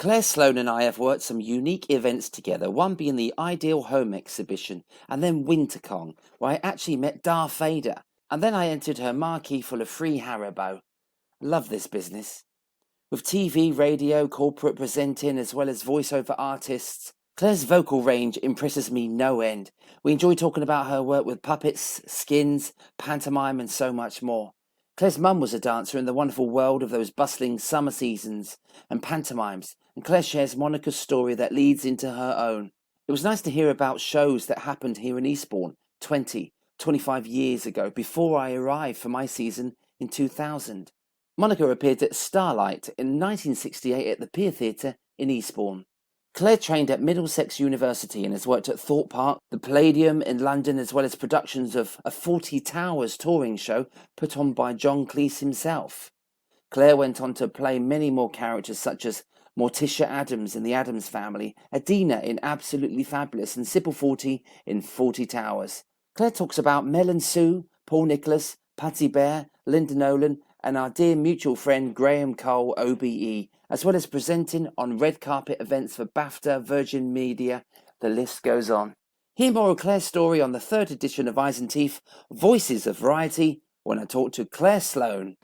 Claire, Sloane and I have worked some unique events together, one being the Ideal Home exhibition, and then Wintercon, where I actually met Darth Vader, and then I entered her marquee full of free Haribo. Love this business. With TV, radio, corporate presenting, as well as voiceover artists, Claire's vocal range impresses me no end. We enjoy talking about her work with puppets, skins, pantomime, and so much more. Claire's mum was a dancer in the wonderful world of those bustling summer seasons and pantomimes, and Claire shares Monica's story that leads into her own. It was nice to hear about shows that happened here in Eastbourne 25 years ago, before I arrived for my season in 2000. Monica appeared at Starlight in 1968 at the Pier Theatre in Eastbourne. Claire trained at Middlesex University and has worked at Thorpe Park, the Palladium in London, as well as productions of a Fawlty Towers Touring Show put on by John Cleese himself. Claire went on to play many more characters such as Morticia Adams in the Addams Family, Edina in Absolutely Fabulous, and Sybil Fawlty in Fawlty Towers. Claire talks about Mel Sue, Paul Nicolas, Pudsey Bear, Linda Nolan, and our dear mutual friend Graham Cole OBE, as well as presenting on red carpet events for Bafta, Virgin Media. The list goes on. Hear more of Claire's story on the 3rd edition of Eyes and Teeth, Voices of Variety, when I talk to Claire Sloane.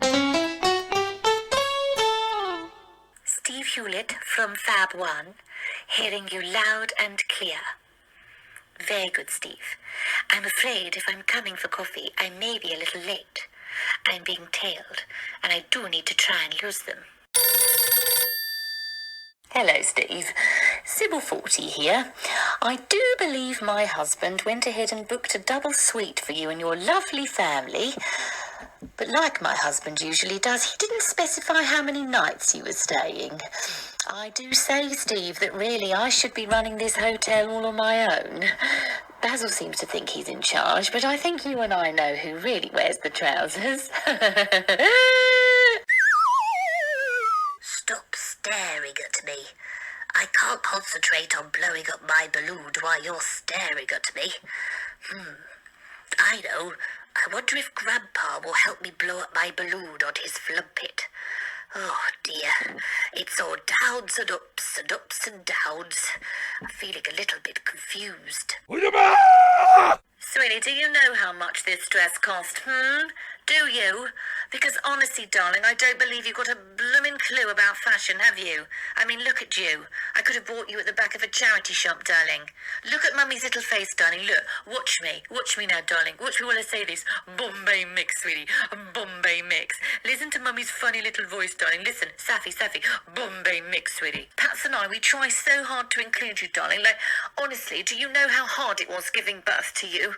Steve Hewlett from Fab One, hearing you loud and clear. Very good, Steve. I'm afraid if I'm coming for coffee, I may be a little late. I'm being tailed, and I do need to try and lose them. Hello, Steve. Sybil Fawlty here. I do believe my husband went ahead and booked a double suite for you and your lovely family. But like my husband usually does, he didn't specify how many nights he was staying. I do say, Steve, that really I should be running this hotel all on my own. Basil seems to think he's in charge, but I think you and I know who really wears the trousers. Stop staring at me. I can't concentrate on blowing up my balloon while you're staring at me. I know. I wonder if Grandpa will help me blow up my balloon on his flumpet. Oh dear, it's all downs and ups and ups and downs. I'm feeling a little bit confused. Sweetie, do you know how much this dress cost, Do you? Because honestly, darling, I don't believe you've got a blooming clue about fashion, have you? I mean, look at you. I could have bought you at the back of a charity shop, darling. Look at Mummy's little face, darling. Look, watch me. Watch me now, darling. Watch me while I say this. Bombay mix, sweetie. Bombay mix. Listen to Mummy's funny little voice, darling. Listen, Safi. Bombay mix, sweetie. Pats and I, we try so hard to include you, darling. Like, honestly, do you know how hard it was giving birth to you?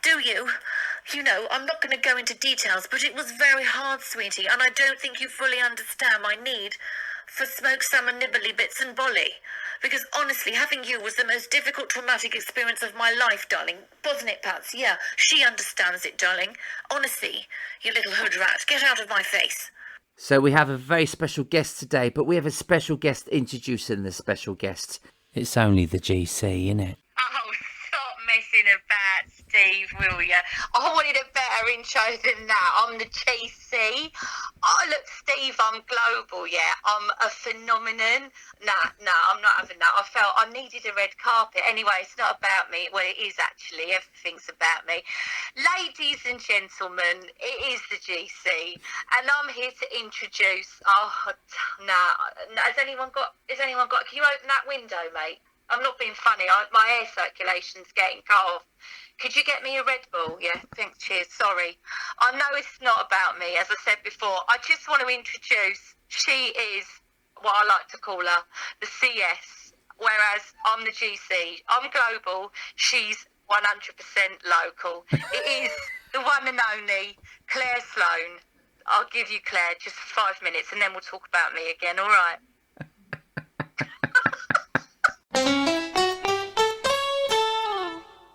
Do you? You know, I'm not going to go into details, but it was very hard, sweetie, and I don't think you fully understand my need for smoked salmon nibbly bits and bolly. Because honestly, having you was the most difficult traumatic experience of my life, darling. Wasn't it, Pats? Yeah, she understands it, darling. Honestly, you little hood rat, get out of my face. So we have a very special guest today, but we have a special guest introducing the special guest. It's only the GC, innit? Oh, stop messing about, Steve, will ya? I wanted a better intro than that. I'm the GC. Oh, look, Steve, I'm global, yeah. I'm a phenomenon. Nah, I'm not having that. I felt I needed a red carpet. Anyway, it's not about me. Well, it is actually. Everything's about me. Ladies and gentlemen, it is the GC. And I'm here to introduce... Has anyone got... Can you open that window, mate? I'm not being funny. My air circulation's getting cut off. Could you get me a Red Bull? Yeah, thanks, cheers. Sorry. I know it's not about me, as I said before. I just want to introduce, she is what I like to call her, the CS, whereas I'm the GC. I'm global. She's 100% local. It is the one and only Claire Sloane. I'll give you Claire just 5 minutes and then we'll talk about me again, all right?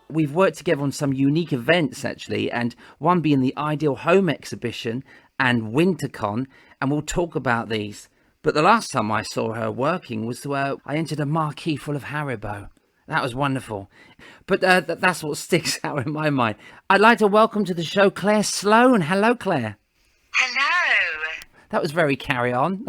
We've worked together on some unique events, actually, and one being the Ideal Home exhibition and Wintercon, and we'll talk about these. But the last time I saw her working was where I entered a marquee full of Haribo. That was wonderful. But that's what sticks out in my mind. I'd like to welcome to the show Claire Sloane. Hello, Claire. Hello. That was very carry on.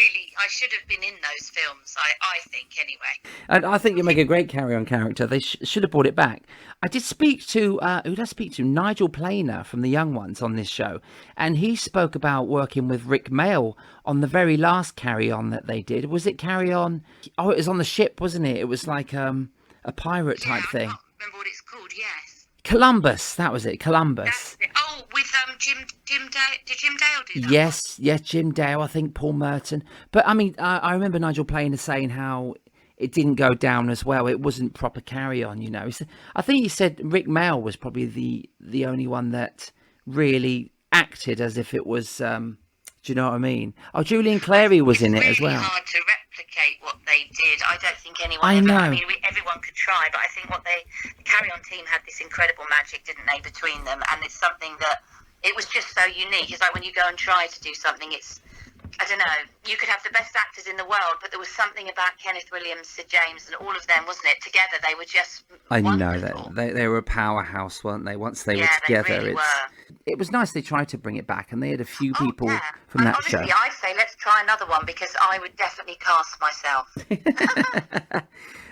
I should have been in those films, I think, anyway. And I think you make a great Carry On character. They should have brought it back. I did speak to, who did I speak to? Nigel Planer from The Young Ones on this show. And he spoke about working with Rick Mail on the very last Carry On that they did. Was it Carry On? Oh, it was on the ship, wasn't it? It was like a pirate type thing. I can't remember what it's called, yes. Columbus, that was it, Columbus. That's it. Oh, with Jim Dale. Did Jim Dale do that? Yes, Jim Dale, I think Paul Merton. But I mean, I remember Nigel Planer saying how it didn't go down as well. It wasn't proper Carry On, you know. I think he said Rick Mail was probably the only one that really acted as if it was, do you know what I mean? Oh, Julian Clary was in it as well. It's really hard to replicate what they did. I don't think anyone I know. I mean, everyone could try, but I think the Carry On team had this incredible magic, didn't they, between them? And it's something that, it was just so unique. It's like when you go and try to do something, I don't know, you could have the best actors in the world, but there was something about Kenneth Williams, Sid James, and all of them, wasn't it? Together, they were just wonderful. Know that they were a powerhouse, weren't they? Once they were together, they really were. It was nice they tried to bring it back, and they had a few people from and that honestly, show. I say let's try another one because I would definitely cast myself.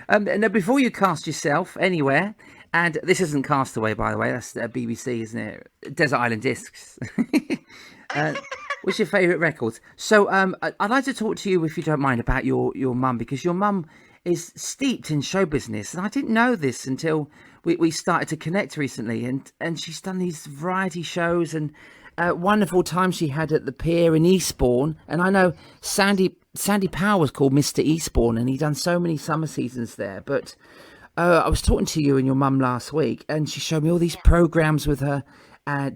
Now, before you cast yourself anywhere, and this isn't Castaway, by the way, that's BBC, isn't it? Desert Island Discs. What's your favourite records? So I'd like to talk to you, if you don't mind, about your mum, because your mum is steeped in show business. And I didn't know this until we started to connect recently. And she's done these variety shows and wonderful time she had at the pier in Eastbourne. And I know Sandy Powell was called Mr. Eastbourne, and he'd done so many summer seasons there. But I was talking to you and your mum last week, and she showed me all these programmes with her,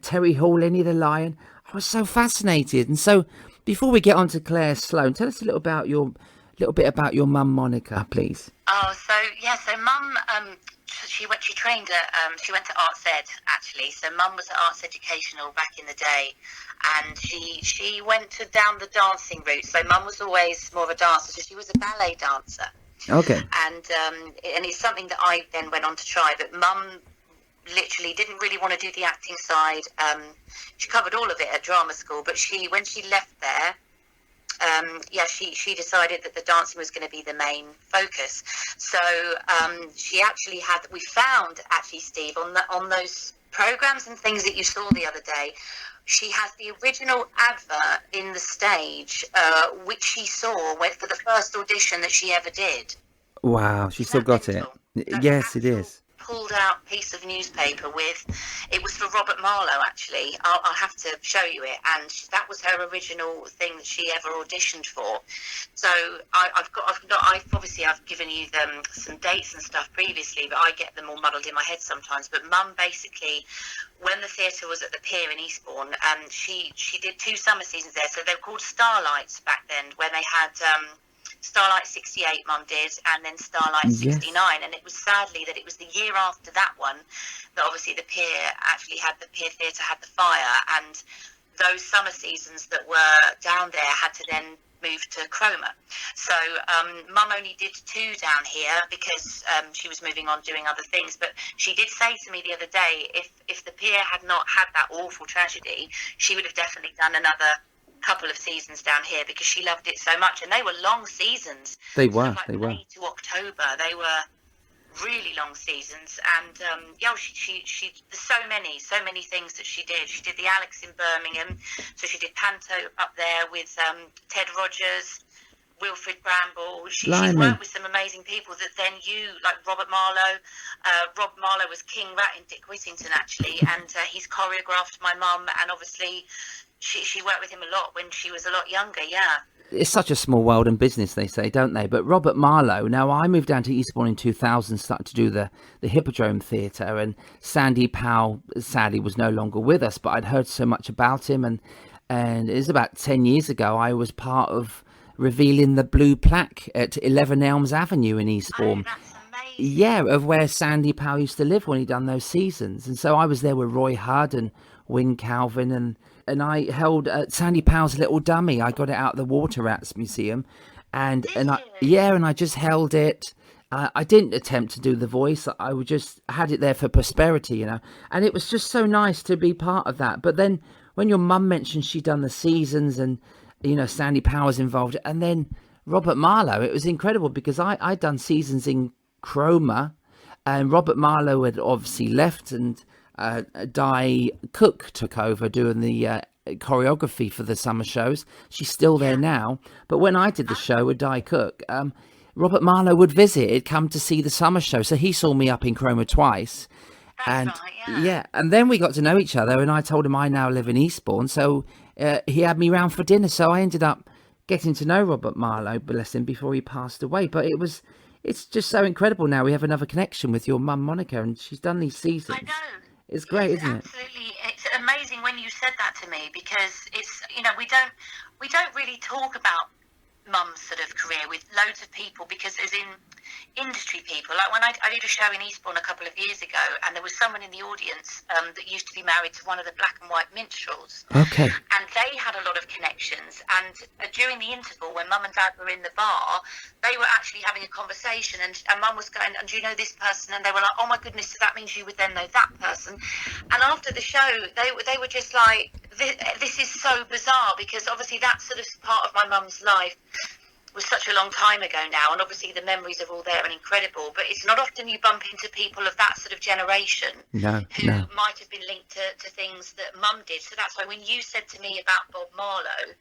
Terry Hall, Lenny the Lion. I was so fascinated. And so before we get on to Claire Sloane, tell us a little bit about your mum, Monica, please. Oh, so mum, she went to Arts Ed, actually. So mum was at Arts Educational back in the day, and she went down the dancing route. So mum was always more of a dancer, so she was a ballet dancer. Okay. And it's something that I then went on to try, but mum literally didn't really want to do the acting side. She covered all of it at drama school, but when she left there, she decided that the dancing was going to be the main focus. So she actually we found Steve, on those programs and things that you saw the other day, she has the original advert in the stage, which she saw for the first audition that she ever did. Wow, she still got it. Yes, it is. Pulled out piece of newspaper it was for Robert Marlowe, actually. I'll have to show you it, and that was her original thing that she ever auditioned for. So I've given you some dates and stuff previously, but I get them all muddled in my head sometimes. But mum basically, when the theatre was at the pier in Eastbourne, she did 2 summer seasons there. So they were called Starlights back then, when they had Starlight 68 mum did, and then Starlight 69, and it was sadly that it was the year after that one that obviously the pier theatre had the fire, and those summer seasons that were down there had to then move to Cromer. So mum only did 2 down here because she was moving on doing other things, but she did say to me the other day, if the pier had not had that awful tragedy, she would have definitely done another couple of seasons down here because she loved it so much, and they were long seasons. They were. May to October. They were really long seasons, and she there's so many things that she did. She did the Alex in Birmingham, so she did Panto up there with Ted Rogers, Wilfred Bramble. She worked with some amazing people that then like Robert Marlowe. Rob Marlowe was King Rat in Dick Whittington, actually, and he's choreographed my mum, and obviously she worked with him a lot when she was a lot younger, It's such a small world in business, they say, don't they? But Robert Marlowe, now I moved down to Eastbourne in 2000, started to do the Hippodrome Theatre, and Sandy Powell sadly was no longer with us, but I'd heard so much about him, and it was about 10 years ago I was part of revealing the blue plaque at 11 Elms Avenue in Eastbourne. Oh, that's amazing. Yeah, of where Sandy Powell used to live when he'd done those seasons. And so I was there with Roy Hudd and Wyn Calvin, and I held Sandy Powell's little dummy. I got it out of the Water Rats Museum, and I just held it. I didn't attempt to do the voice. I had it there for prosperity, and it was just so nice to be part of that. But then when your mum mentioned she'd done the seasons, and Stanley Powers involved, and then Robert Marlowe. It was incredible because I'd done seasons in Chroma, and Robert Marlowe had obviously left, and Di Cook took over doing the choreography for the summer shows. She's still there now, but when I did the show with Di Cook, Robert Marlowe would visit. He'd come to see the summer show, so he saw me up in Chroma twice. And and then we got to know each other, and I told him I now live in Eastbourne, so he had me round for dinner. So I ended up getting to know Robert Marlowe, bless him, before he passed away. But it's just so incredible now. We have another connection with your mum, Monica, and she's done these seasons. I know. It's great, isn't it? Absolutely. It's amazing when you said that to me, because it's, we don't really talk about mum's sort of career with loads of people, because as in industry people, like when I did a show in Eastbourne a couple of years ago, and there was someone in the audience that used to be married to one of the black and white minstrels. Okay. And they had a lot of connections, and during the interval when mum and dad were in the bar, they were actually having a conversation, and mum was going, and do you know this person? And they were like, oh my goodness, so that means you would then know that person. And after the show, they were just like, this is so bizarre, because obviously that's sort of part of my mum's life was such a long time ago now, and obviously the memories are all there and incredible, but it's not often you bump into people of that sort of generation who might have been linked to things that mum did. So that's why when you said to me about Bob Marlowe,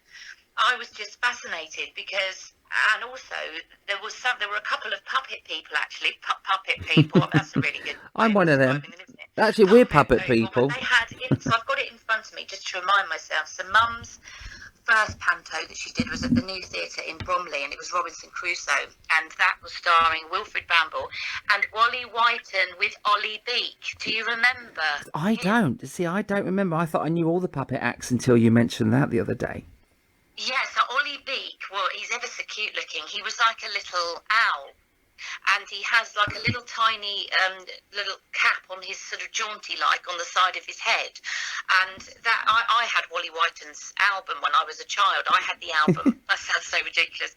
I was just fascinated, because, and also there were a couple of puppet people, actually, puppet people. That's a really good I'm one of them. Isn't it? Actually, we're puppet people. They had, so I've got it in front of me just to remind myself. So mum's first panto that she did was at the New Theatre in Bromley, and it was Robinson Crusoe, and that was starring Wilfred Bamble and Wally Whiten with Ollie Beak. Do you remember? I don't. See, I don't remember. I thought I knew all the puppet acts until you mentioned that the other day. Yeah, so Ollie Beak, well, he's ever so cute looking. He was like a little owl, and he has like a little tiny little cap on his sort of jaunty like on the side of his head. And that I had Wally Whiten's album when I was a child. I had the album. That sounds so ridiculous.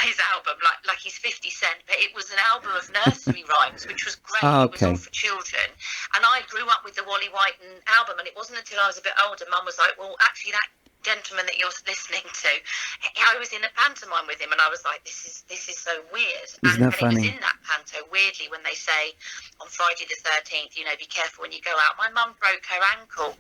His album, like he's 50 Cent, but it was an album of nursery rhymes, which was great. Oh, okay. It was all for children. And I grew up with the Wally Whiten album, and it wasn't until I was a bit older, Mum was like, well, actually that gentleman that you're listening to, I was in a pantomime with him, and I was like, this is so weird. Isn't that funny? It was in that panto, weirdly, when they say on Friday the 13th, be careful when you go out. My mum broke her ankle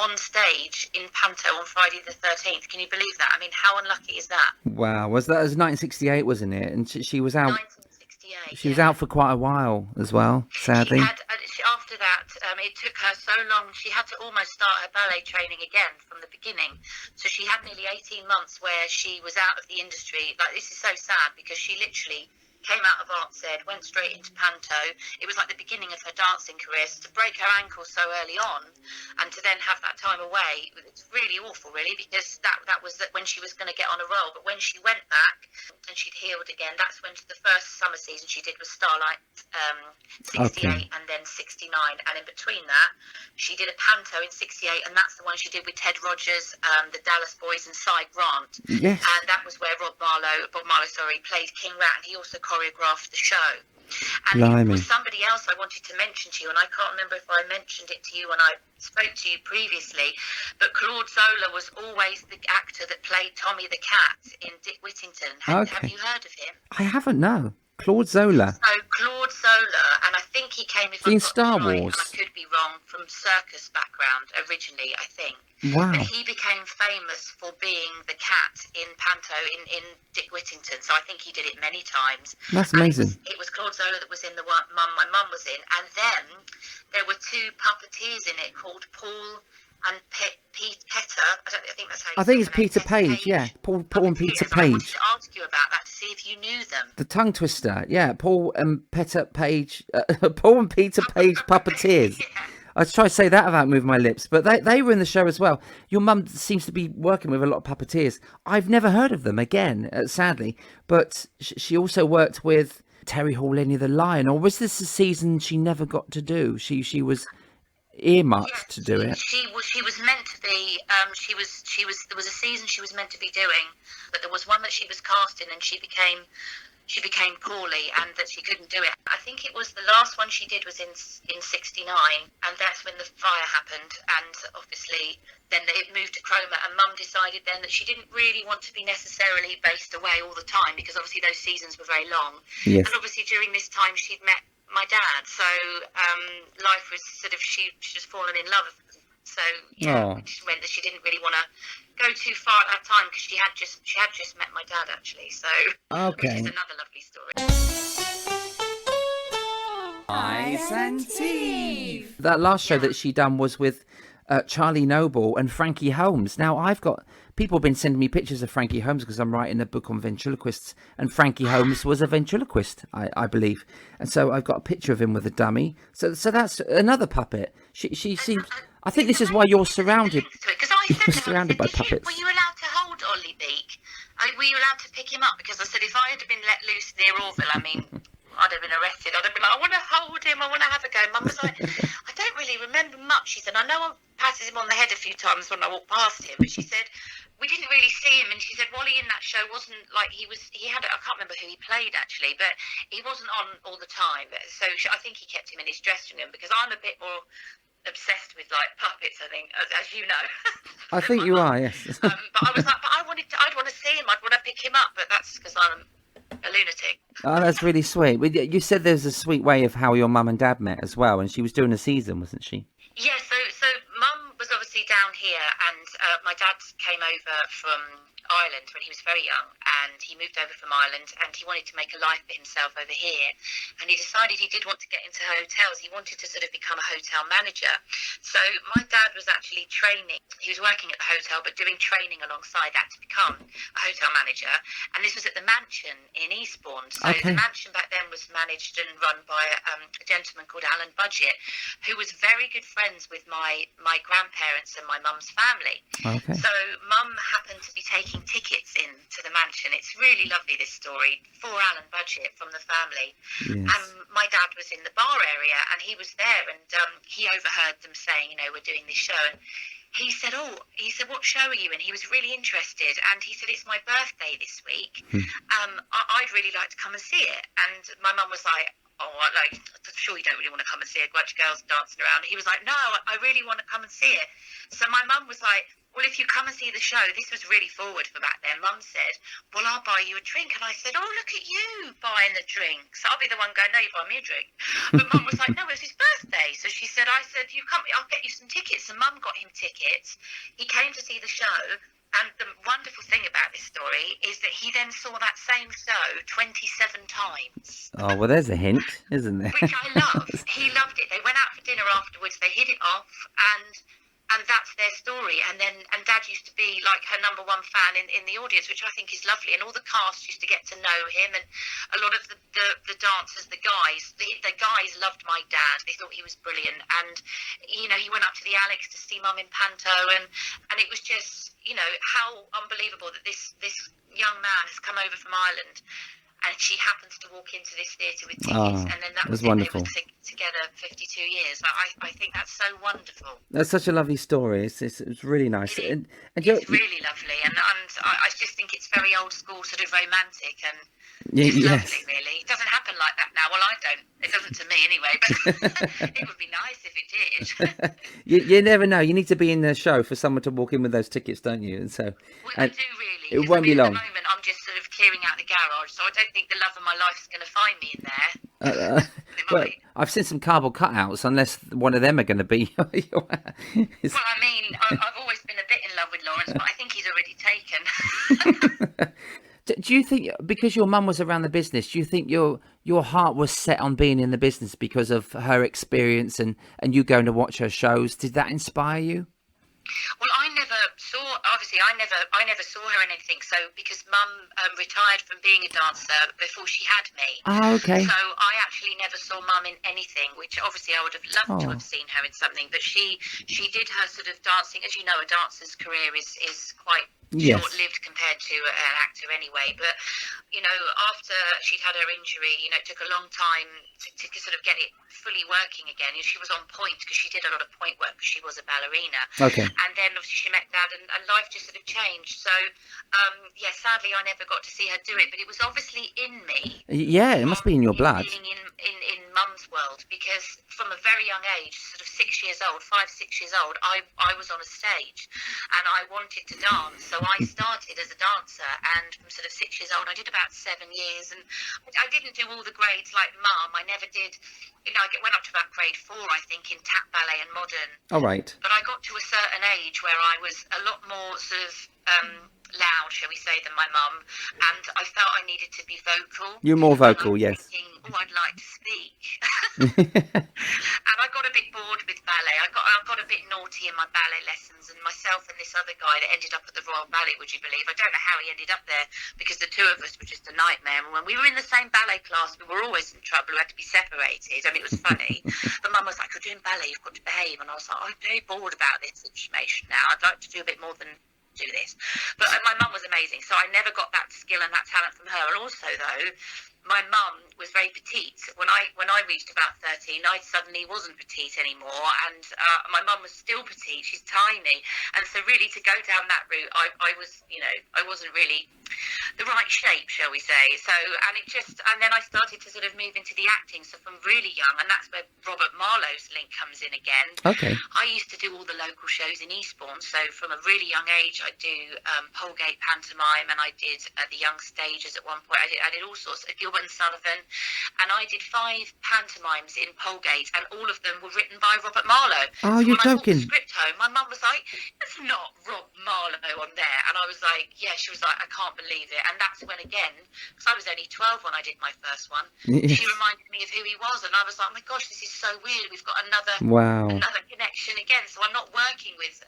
on stage in panto on Friday the 13th. Can you believe that? I mean, how unlucky is that? Wow, was 1968, wasn't it? And she was out. 1968. She was out for quite a while as well, sadly. After that, it took her so long. She had to almost start her ballet training again from the beginning. So she had nearly 18 months where she was out of the industry. Like, this is so sad, because she literally came out of Arts Ed, went straight into panto. It was like the beginning of her dancing career. So to break her ankle so early on, and to then have that time away, it's really awful, really, because that was when she was going to get on a roll. But when she went back and she'd healed again, that's when the first summer season she did was Starlight 68 and then 69. And in between that, she did a panto in 68, and that's the one she did with Ted Rogers, the Dallas Boys, and Cy Grant. Yes. And that was where Bob Marlowe, played King Rat, and he also choreographed the show. And Blimey. it was somebody else I wanted to mention to you, and I can't remember if I mentioned it to you when I spoke to you previously, but Claude Zola was always the actor that played Tommy the Cat in Dick Whittington. Have you heard of him? I haven't, no. Claude Zola. So Claude Zola, and I think he came, if in I've got Star this right, Wars. and I could be wrong, from circus background originally, I think. Wow. But he became famous for being the cat in panto in Dick Whittington, so I think he did it many times. That's amazing. It was Claude Zola that was in the one my mum was in, and then there were two puppeteers in it called Paul and Pete Petter. I think that's how you I think say it's their name. Peter Page, yeah. Paul and Peter Puppeteers. I wanted Page. to ask you about that to see if you knew them. The tongue twister, yeah. Paul and Peter Page, Paul and Peter Page puppeteers. Yeah. I was trying to say that without moving my lips, but they were in the show as well. Your mum seems to be working with a lot of puppeteers. I've never heard of them again, sadly, but she also worked with Terry Hall, Lenny the Lion, or was this a season she never got to do? She was earmarked to do it. She was meant to be. There was a season she was meant to be doing, but there was one that she was cast in, and she became she became poorly and that she couldn't do it. I think it was the last one she did was in '69, and that's when the fire happened. And obviously, then it moved to Chroma, and Mum decided then that she didn't really want to be necessarily based away all the time, because obviously those seasons were very long. Yes. And obviously during this time she'd met my dad, so life was sort of, she just fallen in love. So which meant that she didn't really want to go too far at that time, because she had just met my dad actually. So which is another lovely story. Ice and Teeth. That last show that she done was with Charlie Noble and Frankie Holmes. Now I've got people have been sending me pictures of Frankie Holmes because I'm writing a book on ventriloquists, and Frankie Holmes was a ventriloquist, I believe, and so I've got a picture of him with a dummy. So that's another puppet. She seems. I think this is why you're surrounded. You're surrounded by puppets. Were you allowed to hold Ollie Beak? Were you allowed to pick him up? Because I said if I had been let loose near Orville, I mean, I'd have been arrested. I'd have been like, I want to hold him. I want to have a go. Mum was like, I don't really remember much. She said, I know I patted him on the head a few times when I walked past him, but she said we didn't really see him. And she said Wally in that show wasn't like he had. I can't remember who he played actually, but he wasn't on all the time. So I think he kept him in his dressing room, because I'm a bit more obsessed with like puppets, I think, as you know. I think you are, yes. But I was like, but I'd want to see him, I'd want to pick him up, but that's because I'm a lunatic. Oh, that's really sweet. You said there's a sweet way of how your mum and dad met as well, and she was doing a season, wasn't she? Yeah, so Mum was obviously down here, and my dad came over from Ireland when he was very young, and he moved over from Ireland, and he wanted to make a life for himself over here, and he decided he did want to get into hotels. He wanted to sort of become a hotel manager. So my dad was actually training. He was working at the hotel but doing training alongside that to become a hotel manager, and this was at the mansion in Eastbourne. So the mansion back then was managed and run by a gentleman called Alan Budget, who was very good friends with my grandparents and my mum's family. So Mum happened to be taking tickets in to the mansion. It's really lovely, this story, for Alan Budget from the family. Yes. And my dad was in the bar area, and he was there, and he overheard them saying, we're doing this show, and he said, what show are you in? He was really interested, and he said, it's my birthday this week. I'd really like to come and see it. And my mum was like, I'm sure you don't really want to come and see a bunch of girls dancing around. He was like, no, I really want to come and see it. So my mum was like, well, if you come and see the show, this was really forward for back then. Mum said, well, I'll buy you a drink. And I said, oh, look at you buying the drink. So I'll be the one going, no, you buy me a drink. But Mum was like, no, it's his birthday. So she said, you come, I'll get you some tickets. And Mum got him tickets. He came to see the show. And the wonderful thing about this story is that he then saw that same show 27 times. Oh, well, there's a hint, isn't there? Which I love. He loved it. They went out for dinner afterwards. They hit it off, and that's their story. And Dad used to be like her number one fan in the audience, which I think is lovely. And all the cast used to get to know him, and a lot of the dancers, the guys loved my dad. They thought he was brilliant. And he went up to the Alex to see Mum in Panto, and it was just, how unbelievable that this young man has come over from Ireland, and she happens to walk into this theatre with tickets, and then that was wonderful. They were together 52 years. I think that's so wonderful. That's such a lovely story. It's really nice. It's really lovely, and I just think it's very old school, sort of romantic, and it's lovely, really. It doesn't happen like that now. Well, I don't. It doesn't to me anyway, but it would be nice if it did. you never know. You need to be in the show for someone to walk in with those tickets, don't you? And so I do really. It won't be long. At the moment, I'm just sort of clearing out the garage, so I don't think the love of my life is going to find me in there. Well, I've seen some cardboard cutouts, unless one of them are going to be. Well, I mean, I've always been a bit in love with Lawrence, but I think he's already taken. Do you think, because your mum was around the business, do you think your heart was set on being in the business because of her experience and you going to watch her shows? Did that inspire you? Well, I never saw her in anything. So because Mum retired from being a dancer before she had me. Oh, okay. So I actually never saw Mum in anything, which obviously I would have loved to have seen her in something. But she did her sort of dancing. As you know, a dancer's career is quite short-lived compared to an actor anyway. But after she'd had her injury, it took a long time to sort of get it fully working again. And she was on point because she did a lot of point work because she was a ballerina. Okay. And then obviously she met Dad, and life just sort of changed. So, yeah, sadly I never got to see her do it, but it was obviously in me. Yeah, it must be in your blood. Being in Mum's world, because from a very young age, sort of 6 years old, 5, 6 years old, I was on a stage and I wanted to dance. So I started as a dancer, and from sort of 6 years old, I did about 7 years, and I didn't do all the grades like Mum. I never did, I went up to about grade 4, I think, in tap ballet and modern. All right. But I got to a certain age where I was a lot more sort of loud, shall we say, than my mum, and I felt I needed to be vocal. You're more vocal, yes. Thinking, I'd like to speak. And I got a bit bored with ballet. I got a bit naughty in my ballet lessons, and myself and this other guy that ended up at the Royal Ballet, would you believe? I don't know how he ended up there, because the two of us were just a nightmare. And when we were in the same ballet class, we were always in trouble. We had to be separated. I mean, it was funny. But Mum was like, you're doing ballet, you've got to behave. And I was like, I'm very bored about this situation now. I'd like to do a bit more than do this. But my mum was amazing, so I never got that skill and that talent from her. And also, though, my mum was very petite. When I reached about 13, I suddenly wasn't petite anymore, and my mum was still petite. She's tiny, and so really to go down that route, I was, I wasn't really the right shape, shall we say. So, and then I started to sort of move into the acting. So from really young, and that's where Robert Marlowe's link comes in again. Okay. I used to do all the local shows in Eastbourne. So from a really young age, I do Polegate pantomime, and I did the Young Stagers at one point. I did all sorts of Gilbert and Sullivan, and I did 5 pantomimes in Polegate, and all of them were written by Robert Marlowe. Oh, so you're when joking. I brought the script home, my mum was like, "It's not Rob Marlowe on there," and I was like, "Yeah." She was like, "I can't believe it." And that's when, again, because I was only 12 when I did my first one, Yes. she reminded me of who he was, and I was like, "Oh my gosh, this is so weird. We've got another connection again." So I'm not working with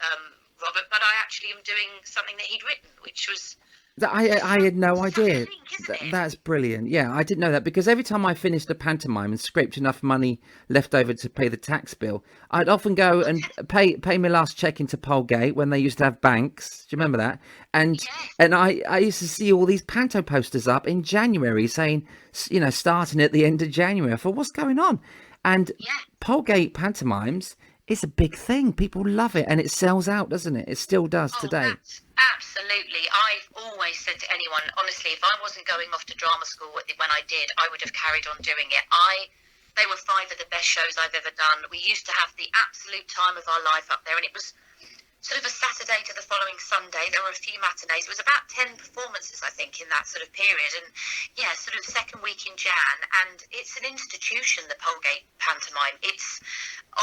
Robert, but I actually am doing something that he'd written, which was. I had no idea. Link, isn't it? That's brilliant. Yeah, I didn't know that, because every time I finished a pantomime and scraped enough money left over to pay the tax bill, I'd often go and pay my last check into Polegate when they used to have banks. Do you remember that? And Yes. and I used to see all these panto posters up in January saying, starting at the end of January. I thought, what's going on? And Yeah. Polegate pantomimes is a big thing. People love it, and it sells out, doesn't it? It still does today. Absolutely. I've always said to anyone, honestly, if I wasn't going off to drama school when I did, I would have carried on doing it. They were 5 of the best shows I've ever done. We used to have the absolute time of our life up there, and it was sort of a Saturday to the following Sunday. There were a few matinees. It was about 10 performances, I think, in that sort of period. And yeah, sort of second week in Jan. And it's an institution, the Polegate pantomime. It's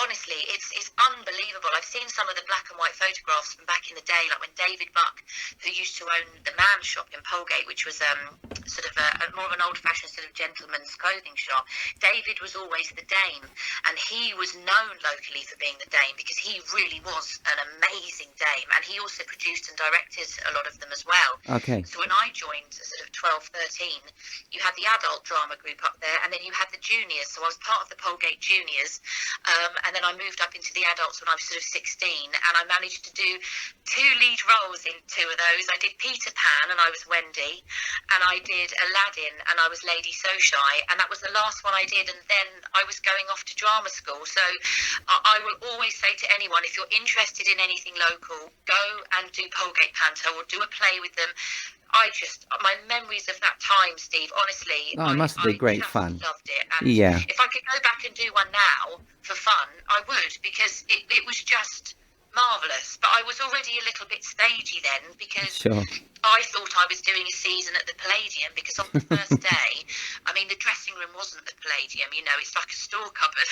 honestly, it's unbelievable. I've seen some of the black and white photographs from back in the day, like when David Buck, who used to own the Man Shop in Polegate, which was sort of a more of an old-fashioned sort of gentleman's clothing shop. David was always the Dane, and he was known locally for being the Dane because he really was an amazing Dame, and he also produced and directed a lot of them as well. Okay. So when I joined sort of 12, 13, you had the adult drama group up there, and then you had the juniors. So I was part of the Polegate juniors, and then I moved up into the adults when I was sort of 16, and I managed to do 2 lead roles in 2 of those. I did Peter Pan, and I was Wendy, and I did Aladdin, and I was Lady So Shy, and that was the last one I did, and then I was going off to drama school. So I will always say to anyone, if you're interested in anything local, go and do Polegate Panto or do a play with them. My memories of that time, Steve, honestly, it must be great fun. Loved it. And Yeah. if I could go back and do one now for fun, I would, because it was just marvellous. But I was already a little bit stagey then, because Sure. I thought I was doing a season at the Palladium, because on the first day, I mean, the dressing room wasn't the Palladium, it's like a store cupboard.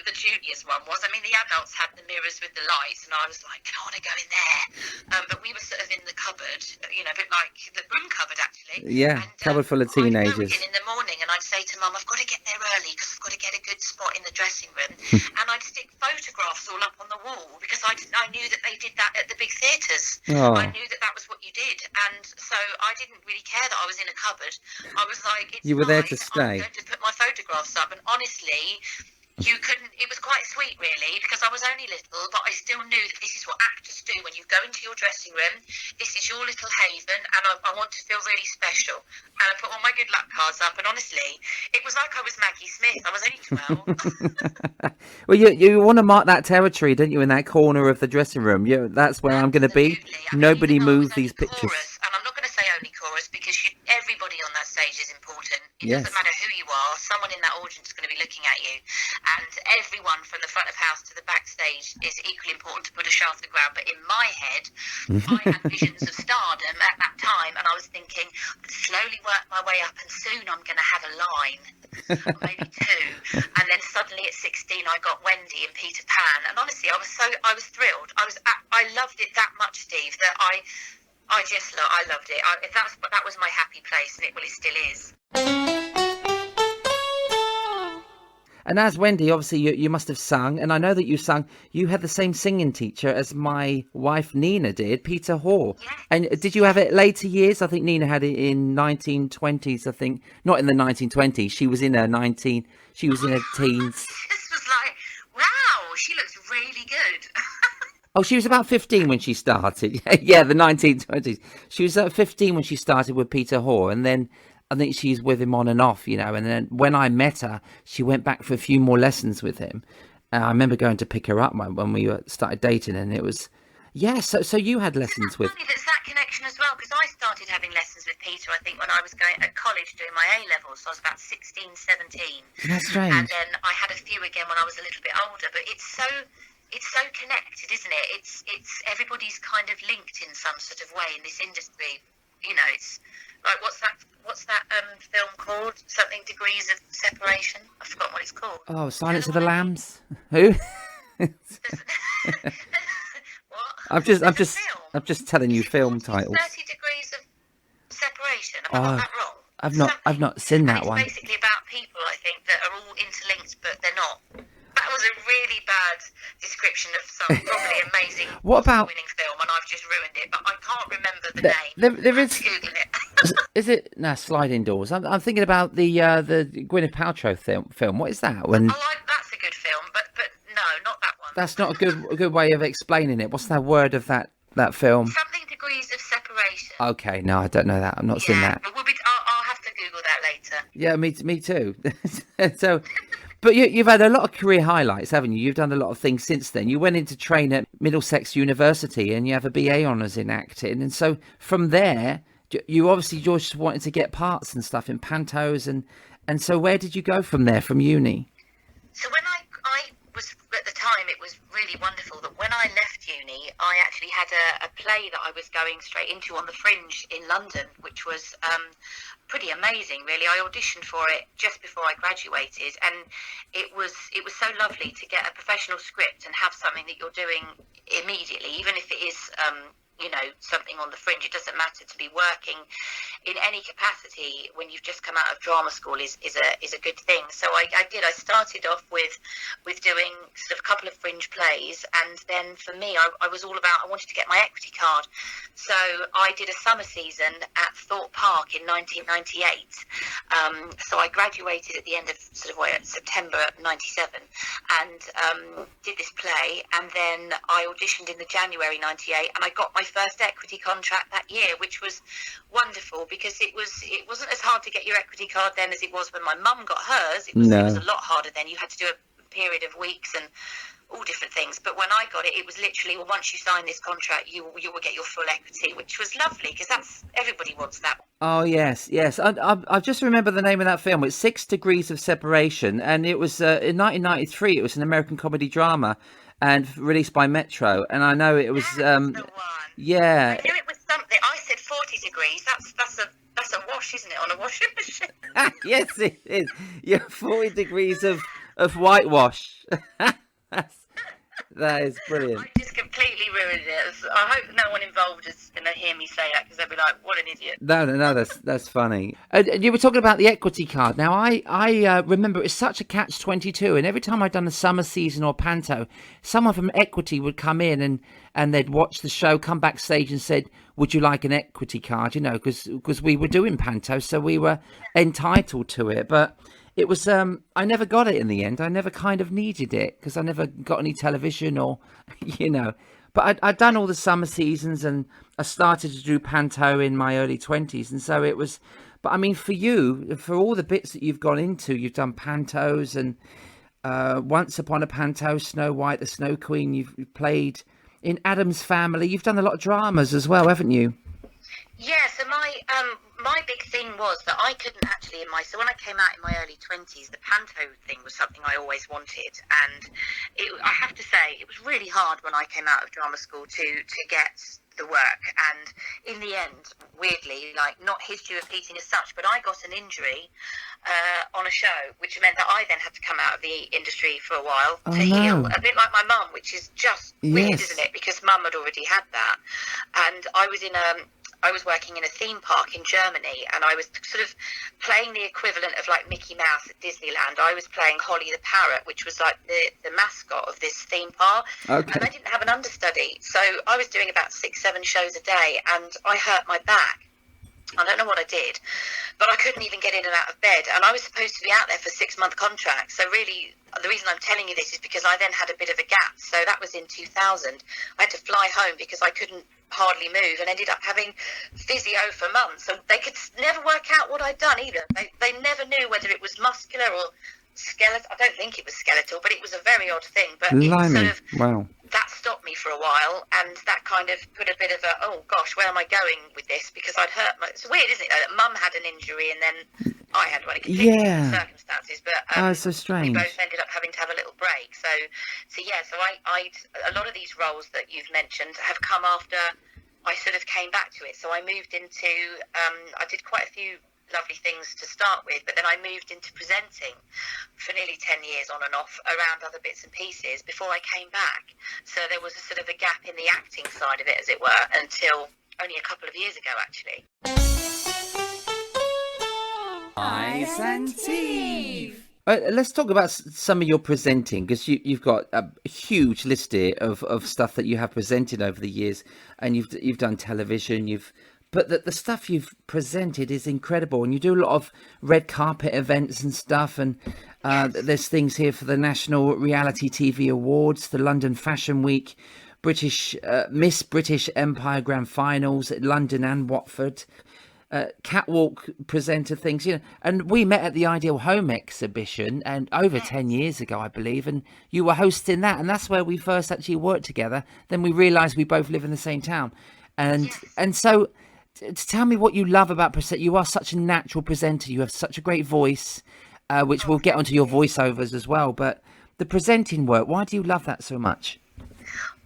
The juniors one was. I mean, the adults had the mirrors with the lights, and I was like, I want to go in there. But we were sort of in the cupboard, a bit like the broom cupboard, actually. Yeah, And, cupboard full of I'd go teenagers. in the morning, and I'd say to Mum, I've got to get there early because I've got to get a good spot in the dressing room. And I'd stick photographs all up on the wall because I knew that they did that at the big theatres. Oh. I knew that was what you did, and so I didn't really care that I was in a cupboard. I was like, it's You were there to fine, stay. I'm going to put my photographs up, and honestly, You couldn't, it was quite sweet really, because I was only little, but I still knew that this is what actors do when you go into your dressing room. This is your little haven, and I want to feel really special. And I put all my good luck cards up, and honestly, it was like I was Maggie Smith. I was only 12. Well, you want to mark that territory, don't you, in that corner of the dressing room? Yeah, that's where I'm going to be. Absolutely. I mean, Nobody even though I move was these only pictures. chorus, and I'm not going to say only chorus, because everybody on that stage is important. It Yes. doesn't matter who you are, someone in that audience is going to be looking at you. And everyone from the front of house to the backstage is equally important to put a show off the ground. But in my head, I had visions of stardom at that time, and I was thinking, I'd slowly work my way up, and soon I'm going to have a line, or maybe two. And then suddenly at 16, I got Wendy and Peter Pan. And honestly, I was thrilled. I loved it that much, Steve, that I loved it. That was my happy place, and it still is. And as Wendy, obviously, you must have sung, and I know that you had the same singing teacher as my wife Nina did, Peter Hoare. Yes. And did you have it later years? I think Nina had it in 1920s, I think. Not in the 1920s, she was in her teens. This was like, wow, she looks really good. Oh, she was about 15 when she started. Yeah, the 1920s. She was 15 when she started with Peter Hoare, and then I think she's with him on and off, you know. And then when I met her, she went back for a few more lessons with him. I remember going to pick her up when we started dating, and it was, yeah. So you had lessons with. Funny, that's that connection as well, because I started having lessons with Peter, I think, when I was going at college doing my A levels. So I was about 16, 17. That's strange. And then I had a few again when I was a little bit older. But it's so connected, isn't it? It's everybody's kind of linked in some sort of way in this industry. You know, it's like what's that film called? Something Degrees of Separation. I've forgotten what it's called. Oh, Silence of the Lambs. Who? What? I'm just telling you film titles. 30 Degrees of Separation. Have I got that wrong? I've not seen that and it's one. basically about people, I think, that are all interlinked, but they're not. That was a really bad description of some probably amazing Oscar-winning film, and I've just ruined it. But I can't remember the name. There is. Google it. Is it? No, Sliding Doors. I'm thinking about the Gwyneth Paltrow film. What is that? When That's a good film, but no, not that one. that's not a good way of explaining it. What's that word of that film? Something Degrees of Separation. Okay, no, I don't know that. I've not seen that. But I'll have to Google that later. Yeah, me too. So. But you've had a lot of career highlights, haven't you? You've done a lot of things since then. You went in to train at Middlesex University and you have a BA honours in acting. And so from there, you obviously just wanted to get parts and stuff in pantos. And so where did you go from there, from uni? So when I was, at the time, it was really wonderful that when I left uni, I actually had a play that I was going straight into on the Fringe in London, which was pretty amazing, really. I auditioned for it just before I graduated, and it was so lovely to get a professional script and have something that you're doing immediately, even if it is something on the Fringe. It doesn't matter. To be working in any capacity when you've just come out of drama school is a good thing. So I started off with doing sort of a couple of Fringe plays, and then for me, I was all about, I wanted to get my equity card. So I did a summer season at Thorpe Park in 1998. So I graduated at the end of September 97, and did this play, and then I auditioned in the January 98, and I got my first equity contract that year, which was wonderful, because it wasn't as hard to get your equity card then as it was when my mum got hers. It was a lot harder then. You had to do a period of weeks and all different things, but when I got it, it was literally, well, once you sign this contract, you will get your full equity, which was lovely, because that's, everybody wants that. Oh yes. I just remember the name of that film. It's 6 Degrees of Separation, and it was in 1993. It was an American comedy drama, and released by Metro. And I know it was That's the one. Yeah. I knew it was something. I said 40 degrees. That's a wash, isn't it, on a washing machine? Yes, it is. Yeah, 40 degrees of whitewash. That is brilliant. I just completely ruined it. I hope no one involved is going to hear me say that, because they'll be like, what an idiot. No, that's funny. You were talking about the equity card. Now, I remember it was such a catch-22, and every time I'd done a summer season or panto, someone from equity would come in and they'd watch the show, come backstage and said, would you like an equity card? You know, because we were doing panto, so we were entitled to it. But it was. I never got it in the end. I never kind of needed it because I never got any television or, you know. But I'd done all the summer seasons, and I started to do panto in my early 20s, and so it was. But I mean, for you, for all the bits that you've gone into, you've done pantos and Once Upon a Panto, Snow White, the Snow Queen. You've played in Addams Family. You've done a lot of dramas as well, haven't you? Yeah, so my big thing was that I couldn't actually so when I came out in my early 20s, the panto thing was something I always wanted, and I have to say it was really hard when I came out of drama school to get the work, and in the end, weirdly, like, not history repeating as such, but I got an injury on a show, which meant that I then had to come out of the industry for a while to heal, a bit like my mum, which is just weird, isn't it? Because mum had already had that, and I was working in a theme park in Germany, and I was sort of playing the equivalent of like Mickey Mouse at Disneyland. I was playing Holly the Parrot, which was like the mascot of this theme park. Okay. And I didn't have an understudy, so I was doing about 6-7 shows a day, and I hurt my back. I don't know what I did, but I couldn't even get in and out of bed, and I was supposed to be out there for a 6-month contract. So really, the reason I'm telling you this is because I then had a bit of a gap. So that was in 2000. I had to fly home because I couldn't hardly move, and ended up having physio for months. So they could never work out what I'd done either. They never knew whether it was muscular or skeletal. I don't think it was skeletal, but it was a very odd thing. But it sort of, wow. That stopped me for a while, and that kind of put a bit of a, oh gosh, where am I going with this? Because I'd hurt it's weird, isn't it, though, that mum had an injury and then I had one. It completely different circumstances, but so strange. we both ended up having to have a little break. So I a lot of these roles that you've mentioned have come after I sort of came back to it. So I moved into, I did quite a few lovely things to start with, but then I moved into presenting for nearly 10 years on and off around other bits and pieces before I came back. So there was a sort of a gap in the acting side of it, as it were, until only a couple of years ago, actually. Ice and Tea. Let's talk about some of your presenting, because you've got a huge list here of stuff that you have presented over the years, and you've done television, but the stuff you've presented is incredible, and you do a lot of red carpet events and stuff, and there's things here for the National Reality TV Awards, the London Fashion Week, British Miss British Empire Grand Finals at London and Watford, catwalk presenter things, and we met at the Ideal Home exhibition and over 10 years ago, I believe, and you were hosting that, and that's where we first actually worked together. Then we realized we both live in the same town, and so tell me what you love about presenting. You are such a natural presenter. You have such a great voice, which we'll get onto your voiceovers as well. But the presenting work, why do you love that so much?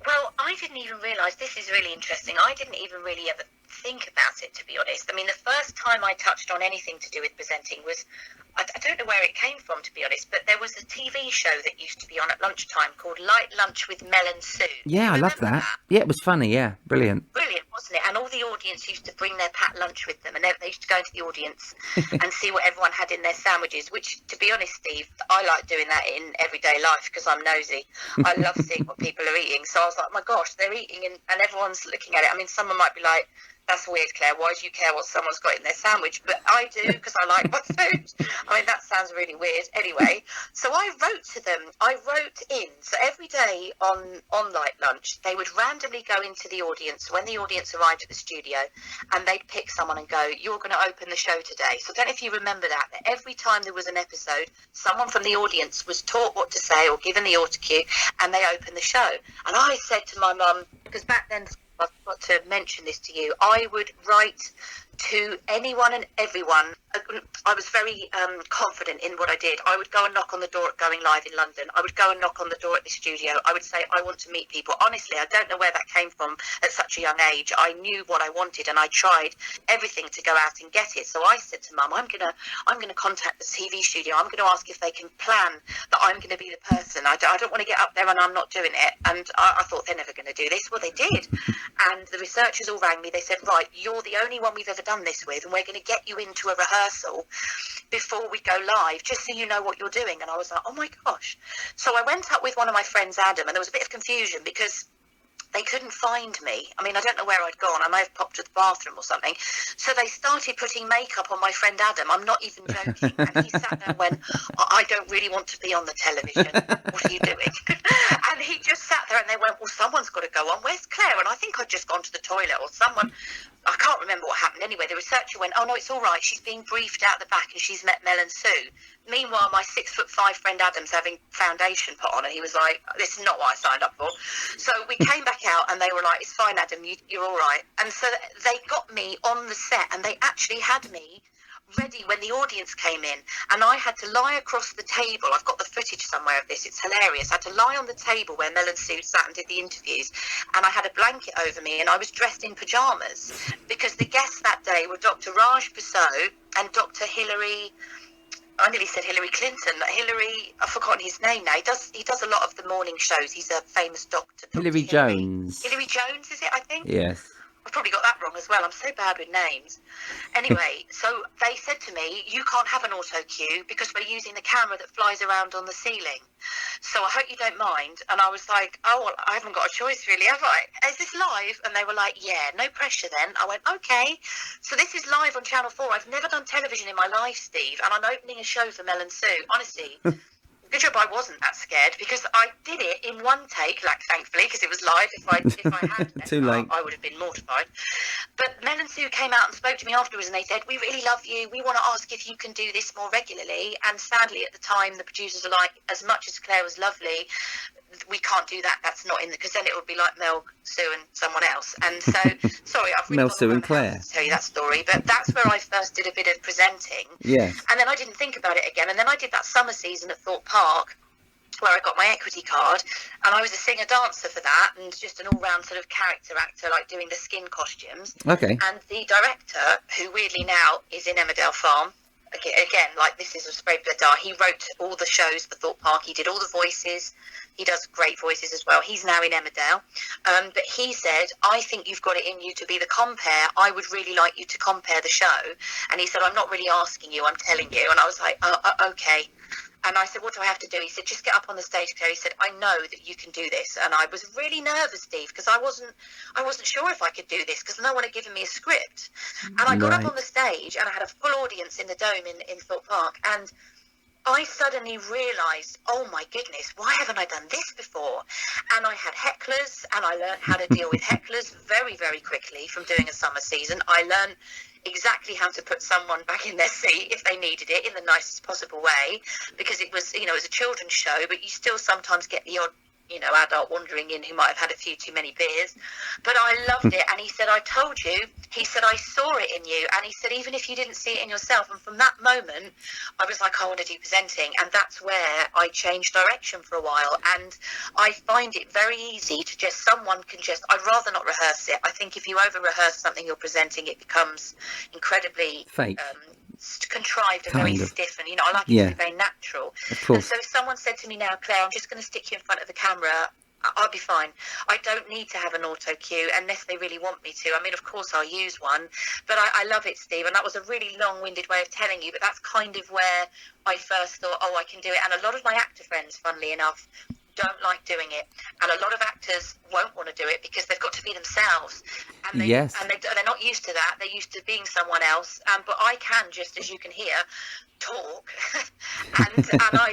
Well, I didn't even realise, this is really interesting, I didn't even really ever think about it, to be honest. I mean, the first time I touched on anything to do with presenting was, I don't know where it came from, to be honest, but there was a TV show that used to be on at lunchtime called Light Lunch with Mel Sue. Yeah, I love that. Yeah, it was funny, yeah, brilliant. Brilliant, wasn't it? And all the audience used to bring their packed lunch with them, and they used to go into the audience and see what everyone had in their sandwiches, which, to be honest, Steve, I like doing that in everyday life because I'm nosy. I love seeing what people are eating. So I was like, oh my gosh, they're eating, and everyone's looking at it. I mean, someone might be like, that's weird, Claire, why do you care what someone's got in their sandwich? But I do, because I like my food. I mean, that sounds really weird. Anyway, so I wrote to them. I wrote in. So every day on Light Lunch, they would randomly go into the audience when the audience arrived at the studio, and they'd pick someone and go, you're going to open the show today. So I don't know if you remember that every time there was an episode, someone from the audience was taught what to say or given the auto cue, and they opened the show. And I said to my mum, because back then, I've got to mention this to you, I would write to anyone and everyone. I was very confident in what I did. I would go and knock on the door at Going Live in London. I would go and knock on the door at the studio. I would say, I want to meet people. Honestly, I don't know where that came from at such a young age. I knew what I wanted, and I tried everything to go out and get it. So I said to Mum, I'm gonna contact the TV studio. I'm going to ask if they can plan that I'm going to be the person. I don't want to get up there and I'm not doing it. And I thought, they're never going to do this. Well, they did. And the researchers all rang me. They said, right, you're the only one we've ever done this with, and we're going to get you into a rehearsal before we go live, just so you know what you're doing. And I was like, oh my gosh. So I went up with one of my friends, Adam, and there was a bit of confusion because they couldn't find me. I mean, I don't know where I'd gone. I may have popped to the bathroom or something. So they started putting makeup on my friend Adam. I'm not even joking. And he sat there and went, I don't really want to be on the television. What are you doing? And he just sat there and they went, well, someone's got to go on. Where's Claire? And I think I'd just gone to the toilet or someone. I can't remember what happened. Anyway, the researcher went, oh, no, it's all right. She's being briefed out the back and she's met Mel and Sue. Meanwhile, my 6'5" friend Adam's having foundation put on, and he was like, this is not what I signed up for. So we came back out and they were like, it's fine, Adam, you're all right. And so they got me on the set and they actually had me ready when the audience came in, and I had to lie across the table. I've got the footage somewhere of this, it's hilarious. I had to lie on the table where Mel and Sue sat and did the interviews, and I had a blanket over me and I was dressed in pyjamas because the guests that day were Dr. Raj Basu and Dr. Hillary, I nearly said Hillary Clinton. Hillary, I've forgotten his name now. He does a lot of the morning shows. He's a famous doctor. Hillary Jones. Hillary Jones, is it, I think? Yes. I've probably got that wrong as well. I'm so bad with names. Anyway, so they said to me, you can't have an auto cue because we're using the camera that flies around on the ceiling. So I hope you don't mind. And I was like, oh, well, I haven't got a choice really, have I? Is this live? And they were like, yeah, no pressure then. I went, okay. So this is live on Channel 4. I've never done television in my life, Steve. And I'm opening a show for Mel and Sue. Honestly. Good job I wasn't that scared because I did it in one take, like thankfully, because it was live. If I had Too late. I would have been mortified. But Mel and Sue came out and spoke to me afterwards and they said, we really love you. We want to ask if you can do this more regularly. And sadly, at the time, the producers are like, as much as Claire was lovely, we can't do that. That's not in the, because then it would be like Mel, Sue and someone else. And so, sorry, I've really Mel, Sue and Claire. to tell you that story. But that's where I first did a bit of presenting. Yes. And then I didn't think about it again. And then I did that summer season at Thorpe Park, where I got my equity card, and I was a singer-dancer for that, and just an all-round sort of character actor, like doing the skin costumes. Okay. And the director, who weirdly now is in Emmerdale Farm, again, like this is a spray bladar, he wrote all the shows for Thorpe Park, he did all the voices, he does great voices as well. He's now in Emmerdale. But he said, I think you've got it in you to be the compare. I would really like you to compare the show. And he said, I'm not really asking you, I'm telling you. And I was like, okay. And I said, what do I have to do? He said, just get up on the stage, Claire. He said, I know that you can do this. And I was really nervous, Steve, because I wasn't sure if I could do this because no one had given me a script. And I got up on the stage and I had a full audience in the Dome in Thorpe Park. And I suddenly realised, oh my goodness, why haven't I done this before? And I had hecklers, and I learned how to deal with hecklers very, very quickly from doing a summer season. I learned exactly how to put someone back in their seat if they needed it in the nicest possible way, because it was, it was a children's show, but you still sometimes get the odd adult wandering in who might have had a few too many beers. But I loved it. And he said, I told you. He said, I saw it in you. And he said, even if you didn't see it in yourself. And from that moment, I was like, I want to do presenting. And that's where I changed direction for a while. And I find it very easy to I'd rather not rehearse it. I think if you over-rehearse something you're presenting, it becomes incredibly fake. Contrived and very stiff, and I like it to be very natural. Of course. And so if someone said to me now, Claire, I'm just going to stick you in front of the camera, I'll be fine. I don't need to have an auto cue unless they really want me to. I mean, of course I'll use one, but I love it, Steve, and that was a really long-winded way of telling you, but that's kind of where I first thought, I can do it. And a lot of my actor friends, funnily enough, don't like doing it, and a lot of actors won't want to do it because they've got to be themselves, and they're not used to that. They're used to being someone else, but I can, just as you can hear, talk and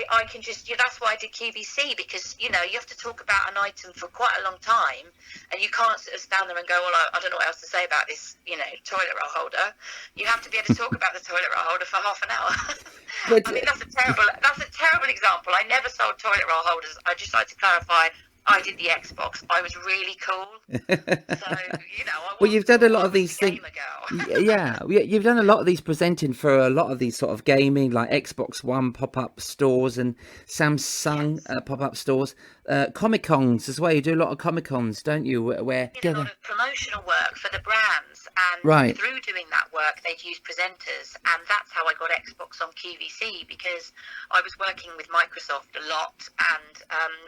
I can just that's why I did QVC, because you have to talk about an item for quite a long time, and you can't sort of stand there and go, well, I don't know what else to say about this toilet roll holder. You have to be able to talk about the toilet roll holder for half an hour. But, I mean, that's a terrible example. I never sold toilet roll holders. I just like to clarify, I did the Xbox. I was really cool. So, well, you've done a lot of these things. You've done a lot of these presenting for a lot of these sort of gaming, like Xbox One pop-up stores and Samsung pop-up stores. Comic-Cons as well. You do a lot of Comic-Cons, don't you? Where did a lot of promotional work for the brands, And Right. through doing that work, they'd use presenters, and that's how I got Xbox on QVC, because I was working with Microsoft a lot, and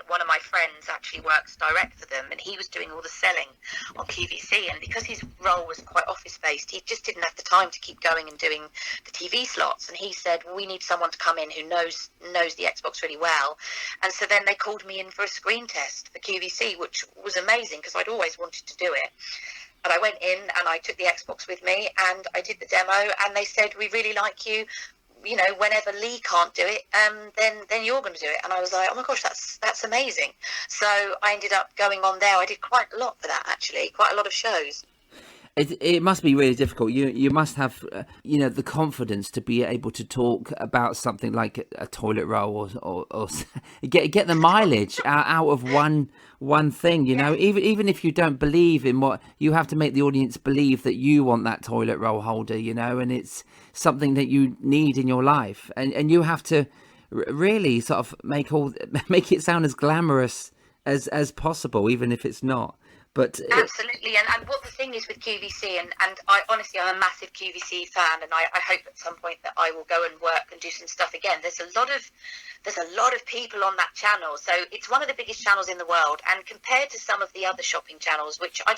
one of my friends actually works direct for them, and he was doing all the selling on QVC, and because his role was quite office-based, he just didn't have the time to keep going and doing the TV slots, and he said, well, we need someone to come in who knows the Xbox really well. And so then they called me in for a screen test for QVC, which was amazing because I'd always wanted to do it. And I went in and I took the Xbox with me and I did the demo, and they said, we really like you. You know, whenever Lee can't do it, then you're going to do it. And I was like, oh my gosh, that's amazing. So I ended up going on there. I did quite a lot for that, actually, quite a lot of shows. It must be really difficult. You must have the confidence to be able to talk about something like a toilet roll or get the mileage out of one thing. Even if you don't believe in what, you have to make the audience believe that you want that toilet roll holder. And it's something that you need in your life, and you have to really sort of make it sound as glamorous as possible, even if it's not. But absolutely, and what the thing is with QVC, and I honestly, I'm a massive QVC fan, and I hope at some point that I will go and work and do some stuff again. There's a lot of people on that channel, so it's one of the biggest channels in the world. And compared to some of the other shopping channels, which I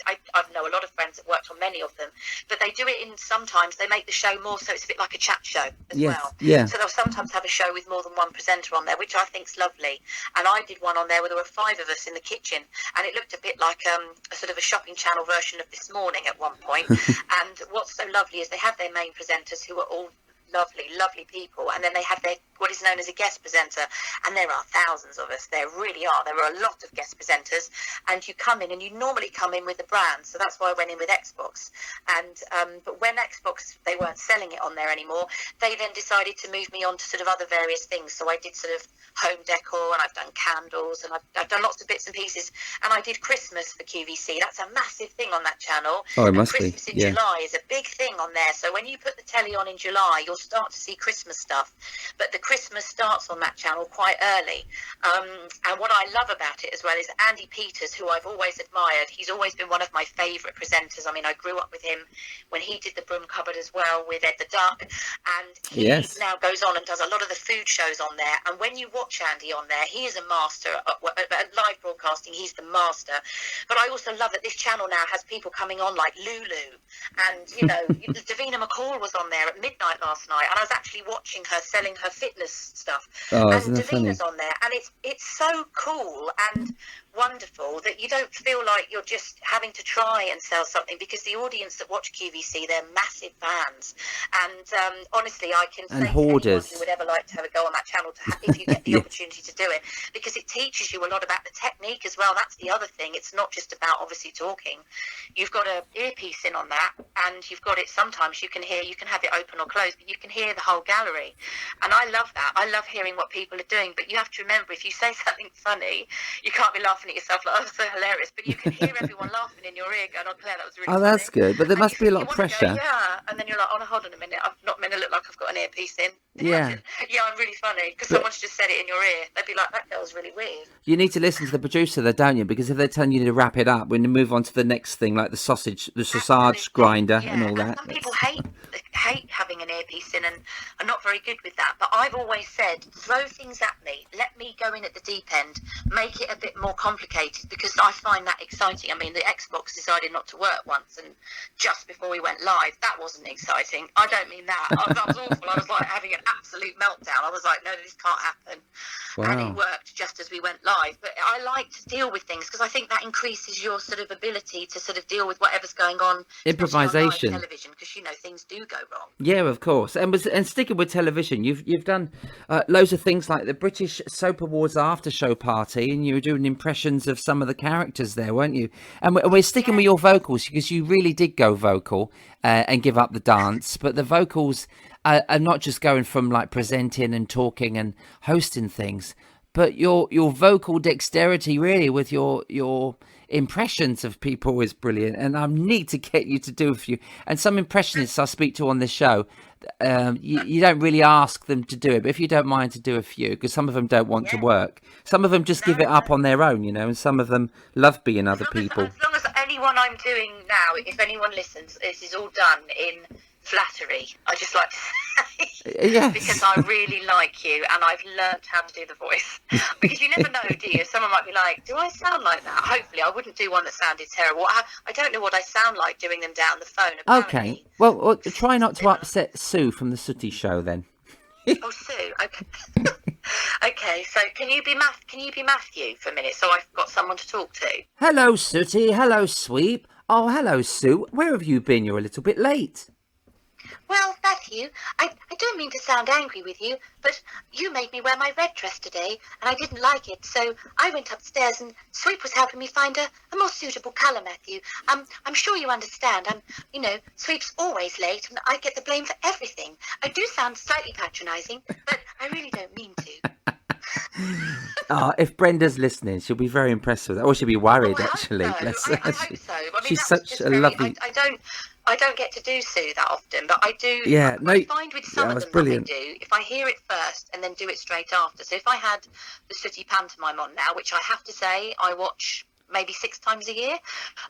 know a lot of friends that worked on many of them, but they do it in, sometimes they make the show more so it's a bit like a chat show as well. Yeah. So they'll sometimes have a show with more than one presenter on there, which I think's lovely. And I did one on there where there were 5 of us in the kitchen, and it looked a bit like a sort of a shopping channel version of This Morning at one point. And what's so lovely is they have their main presenters who are all lovely people, and then they have their what is known as a guest presenter, and there are thousands of us. There really are. There are a lot of guest presenters, and you come in, and you normally come in with a brand, so that's why I went in with Xbox. And but when Xbox, they weren't selling it on there anymore, they then decided to move me on to sort of other various things. So I did sort of home decor, and I've done candles, and I've done lots of bits and pieces, and I did Christmas for QVC. That's a massive thing on that channel. Oh, it must Christmas be. in July is a big thing on there. So when you put the telly on in July, you'll start to see Christmas stuff, but the Christmas starts on that channel quite early. And what I love about it as well is Andy Peters, who I've always admired. He's always been one of my favourite presenters. I mean, I grew up with him when he did the Broom Cupboard as well with Ed the Duck, and he now goes on and does a lot of the food shows on there. And when you watch Andy on there, he is a master at live broadcasting. He's the master. But I also love that this channel now has people coming on like Lulu, and Davina McCall was on there at midnight last night, and I was actually watching her selling her fitness stuff. Oh, and isn't that funny? Davina's on there, and it's so cool and wonderful that you don't feel like you're just having to try and sell something, because the audience that watch QVC, they're massive fans. And honestly, I can say to anyone who would ever like to have a go on that channel, if you get the opportunity to do it, because it teaches you a lot about the technique as well. That's the other thing. It's not just about obviously talking. You've got an earpiece in on that, and you've got it, sometimes you can have it open or closed, but you can hear the whole gallery. And I love that. I love hearing what people are doing, but you have to remember, if you say something funny, you can't be laughing at yourself like, oh, that's so hilarious, but you can hear everyone laughing in your ear going, oh, Claire, that was really funny. That's good, but there must be a lot of pressure. And then you're like, oh, no, hold on a minute, I'm not meant to look like I've got an earpiece in. Yeah. Yeah, I'm really funny, because someone's just said it in your ear. They'd be like, that girl's really weird. You need to listen to the producer though, don't you? Because if they're telling you to wrap it up, when you move on to the next thing, like the sausage grinder and all that. Some people hate having an earpiece in and are not very good with that. But I've always said, throw things at me. Let me go in at the deep end. Make it a bit more complicated, because I find that exciting. I mean, the Xbox decided not to work once, and just before we went live, that wasn't exciting. I don't mean that. That was awful. I was like having an absolute meltdown. I was like, no, this can't happen. Wow. And it worked just as we went live. But I like to deal with things, because I think that increases your sort of ability to sort of deal with whatever's going on. Improvisation. On television, because things do go wrong. Yeah, of course. And sticking with television, you've done loads of things like the British Soap Awards after show party, and you were doing impressions of some of the characters there, weren't you? And we're sticking with your vocals, because you really did go vocal and give up the dance, but the vocals are not just going from like presenting and talking and hosting things, but your vocal dexterity really with your impressions of people is brilliant. And I need to get you to do a few. And some impressionists I speak to on this show, you don't really ask them to do it, but if you don't mind to do a few, because some of them don't want to work. Some of them just give it up on their own, and some of them love being other people. As long as anyone I'm doing now, if anyone listens, this is all done in flattery. I just like to say, Yes. because I really like you and I've learnt how to do the voice. Because you never know, do you? Someone might be like, do I sound like that? Hopefully, I wouldn't do one that sounded terrible. I don't know what I sound like doing them down the phone. Apparently. Okay. Well, try not to upset Sue from the Sooty Show then. Oh, Sue. Okay. Okay. So can you be Matthew for a minute? So I've got someone to talk to. Hello, Sooty. Hello, Sweep. Oh, hello, Sue. Where have you been? You're a little bit late. Well, Matthew, I don't mean to sound angry with you, but you made me wear my red dress today, and I didn't like it, so I went upstairs and Sweep was helping me find a more suitable colour, Matthew. I'm sure you understand. Sweep's always late, and I get the blame for everything. I do sound slightly patronising, but I really don't mean to. Oh, if Brenda's listening, she'll be very impressed with that. Or she'll be worried, Oh, I actually. hope so. Bless I her. hope so. I mean, She's that was such just a very, lovely... I don't get to do Sue that often, but I do. Yeah, no, I find with some yeah, of that's them brilliant. that I do, if I hear it first and then do it straight after. So if I had the Sooty pantomime on now, which I have to say I watch maybe 6 times a year,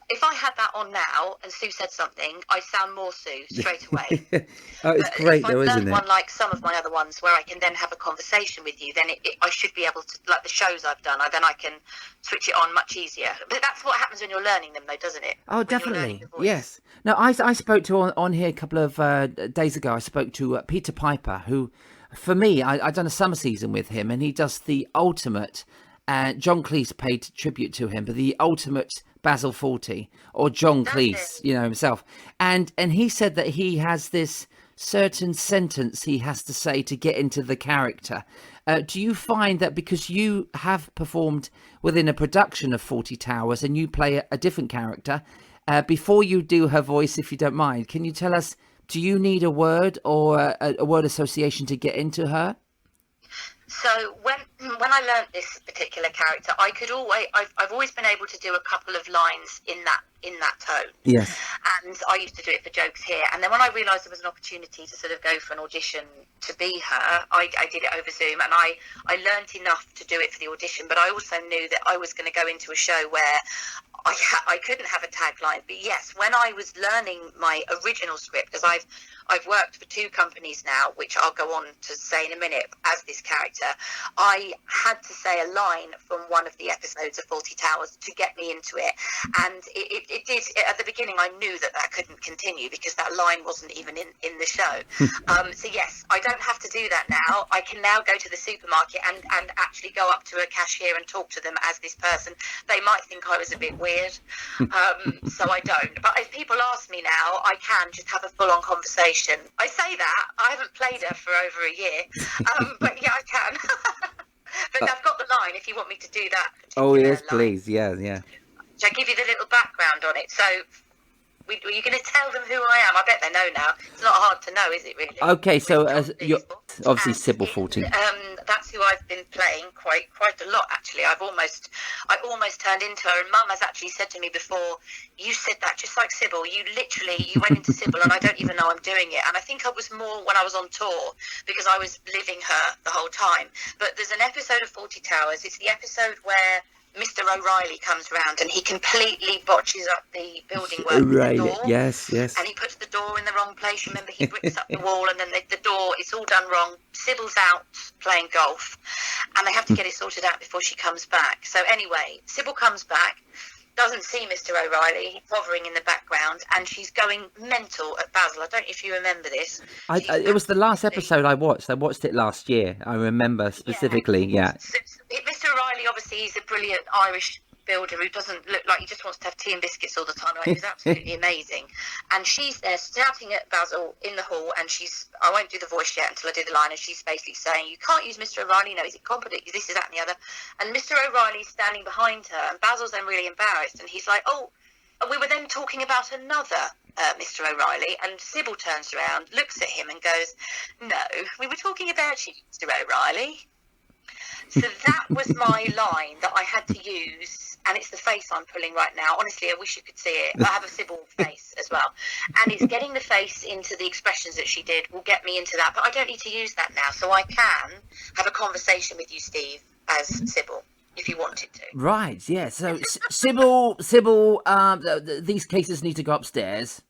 if I had that on now and Sue said something, I sound more Sue straight away. Oh, it's But great if though, I've isn't learned it? one like some of my other ones where I can then have a conversation with you, then I should be able to, like the shows I've done, then I can switch it on much easier. But that's what happens when you're learning them though, doesn't it? Oh, When you're definitely. learning the voice. Yes. No, I spoke to on here a couple of days ago. I spoke to Peter Piper, who, for me, I'd done a summer season with him, and he does the ultimate. John Cleese paid tribute to him, but the ultimate Basil Fawlty, or John Cleese, himself. And he said that he has this certain sentence he has to say to get into the character. Do you find that because you have performed within a production of Fawlty Towers and you play a different character, before you do her voice, if you don't mind, can you tell us, do you need a word or a word association to get into her? So when I learnt this particular character, I've always been able to do a couple of lines in that tone. Yes. And I used to do it for jokes here. And then when I realised there was an opportunity to sort of go for an audition to be her, I did it over Zoom, and I learnt enough to do it for the audition. But I also knew that I was going to go into a show where I couldn't have a tagline. But yes, when I was learning my original script, because I've worked for 2 companies now, which I'll go on to say in a minute, as this character, I had to say a line from one of the episodes of Fawlty Towers to get me into it. And it did, at the beginning, I knew that couldn't continue because that line wasn't even in the show. So yes, I don't have to do that now. I can now go to the supermarket and actually go up to a cashier and talk to them as this person. They might think I was a bit weird, so I don't. But if people ask me now, I can just have a full-on conversation. I say that. I haven't played her for over a year, but yeah, I can. But I've got the line if you want me to do that. Oh, yes, line. please. Yeah. Shall I give you the little background on it? So, were you going to tell them who I am? I bet they know now. It's not hard to know, is it, really? Okay, so you're It's obviously Sybil Fawlty. That's who I've been playing quite a lot, actually. I almost turned into her, and Mum has actually said to me before, you said that just like Sybil. You went into Sybil, and I don't even know I'm doing it. And I think I was more when I was on tour, because I was living her the whole time. But there's an episode of Fawlty Towers. It's the episode where Mr. O'Reilly comes round and he completely botches up the building work with the door. Yes. And he puts the door in the wrong place. Remember, he bricks up the wall, and then the door, it's all done wrong. Sybil's out playing golf, and they have to get it sorted out before she comes back. So anyway, Sybil comes back, doesn't see Mr. O'Reilly. He's hovering in the background, and she's going mental at Basil. I don't know if you remember this. It was the last episode I watched. I watched it last year. I remember specifically. Yeah. Mr. O'Reilly, obviously, he's a brilliant Irish builder who doesn't look like he just wants to have tea and biscuits all the time. Right? He's absolutely amazing. And she's there shouting at Basil in the hall, and I won't do the voice yet until I do the line, and she's basically saying, you can't use Mr. O'Reilly, no, he's incompetent, this, is that, and the other. And Mr. O'Reilly's standing behind her, and Basil's then really embarrassed, and he's like, oh, we were then talking about another Mr. O'Reilly, and Sybil turns around, looks at him and goes, no, we were talking about you, Mr. O'Reilly. So that was my line that I had to use, and it's the face I'm pulling right now. Honestly, I wish you could see it. I have a Sybil face as well. And it's getting the face into the expressions that she did will get me into that, but I don't need to use that now. So I can have a conversation with you, Steve, as Sybil. if you wanted to. Right, yeah. So, Sybil, these cases need to go upstairs.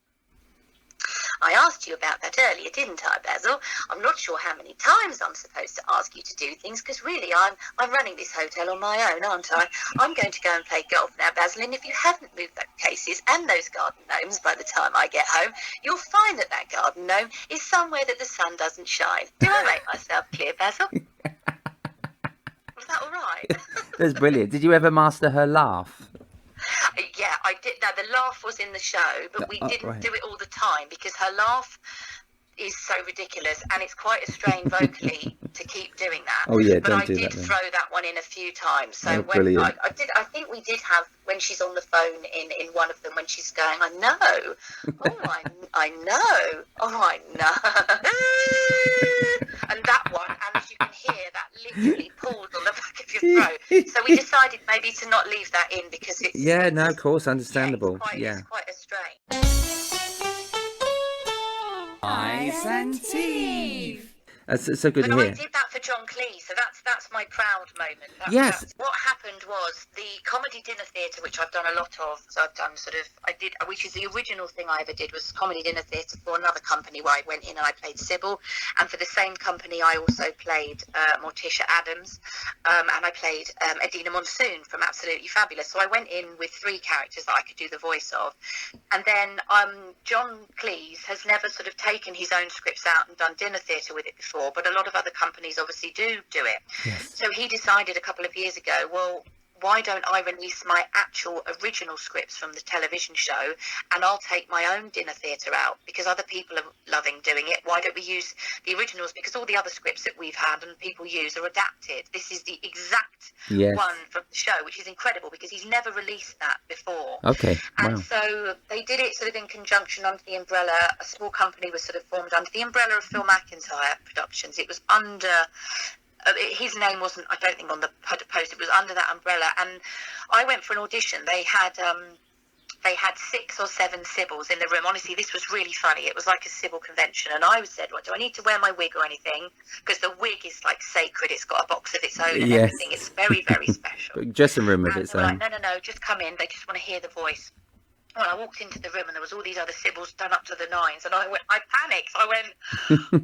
I asked you about that earlier, didn't I, Basil? I'm not sure how many times I'm supposed to ask you to do things, because really I'm running this hotel on my own, aren't I? I'm going to go and play golf now, Basil, and if you haven't moved those cases and those garden gnomes by the time I get home, you'll find that that garden gnome is somewhere that the sun doesn't shine. Do I make myself clear, Basil? Was that all right? That's brilliant. Did you ever master her laugh? Yeah, I did. Now, the laugh was in the show, but we didn't do it all the time because her laugh is so ridiculous, and it's quite a strain vocally to keep doing that. Oh yeah, but don't I do did that. throw that one in a few times. So when brilliant. I think we did have when she's on the phone in one of them when she's going, I know, I know, I know, and that one, and as you can hear, that literally pulled on the back of your throat. So we decided maybe to not leave that in because it's of course, understandable. It's quite a strain. Eyes and teeth. That's so good But to I hear. did that for John Cleese, so that's my proud moment. Yes. What happened was the comedy dinner theatre, which I've done a lot of. So I've done which is the original thing I ever did, was comedy dinner theatre for another company where I went in and I played Sybil, and for the same company I also played Morticia Adams, and I played Edina Monsoon from Absolutely Fabulous. So I went in with 3 characters that I could do the voice of, and then John Cleese has never sort of taken his own scripts out and done dinner theatre with it before. But a lot of other companies obviously do it. Yes. So he decided a couple of years ago, well, why don't I release my actual original scripts from the television show, and I'll take my own dinner theatre out because other people are loving doing it. Why don't we use the originals? Because all the other scripts that we've had and people use are adapted. This is the exact one from the show, which is incredible because he's never released that before. Okay. And Wow. so they did it sort of in conjunction under the umbrella. A small company was sort of formed under the umbrella of Phil McIntyre Productions. It was under... his name wasn't, I don't think, on the post. It was under that umbrella, and I went for an audition. They had 6 or 7 Sybils in the room. Honestly, this was really funny. It was like a Sybil convention, and I said, "What do I need to wear my wig or anything?" Because the wig is like sacred. It's got a box of its own and everything. It's very, very special. Dressing room of And its they were own. like, no, just come in. They just want to hear the voice. Well, I walked into the room and there was all these other Sybils done up to the nines, and I panicked. I went,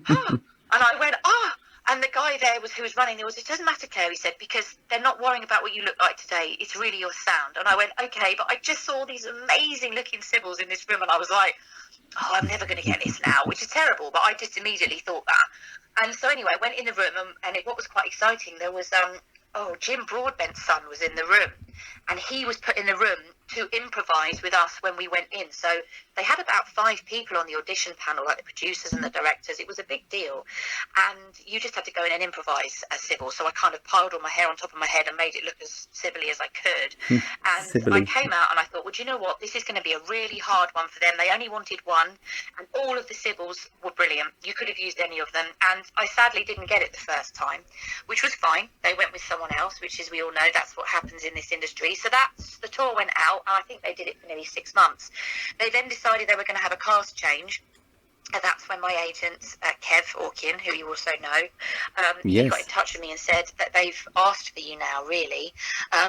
oh, and I went, oh. And the guy there who was running, it doesn't matter, Claire, he said, because they're not worrying about what you look like today. It's really your sound. And I went, okay, but I just saw these amazing looking Sybils in this room, and I was like, oh, I'm never going to get this now, which is terrible. But I just immediately thought that. And so anyway, I went in the room, and what was quite exciting, there was, Jim Broadbent's son was in the room, and he was put in the room to improvise with us when we went in. So they had about 5 people on the audition panel, like the producers and the directors. It was a big deal, and you just had to go in and improvise as Sybil. So I kind of piled all my hair on top of my head and made it look as Sybil-y as I could. And Sybil-y. I came out and I thought, well, do you know what? This is going to be a really hard one for them. They only wanted one, and all of the Sybils were brilliant. You could have used any of them, and I sadly didn't get it the first time, which was fine. They went with someone else, which, as we all know, that's what happens in this industry. So the tour went out, and I think they did it for nearly 6 months. They then decided they were going to have a cast change. And that's when my agent, Kev Orkin, who you also know, he got in touch with me and said that they've asked for you now, really,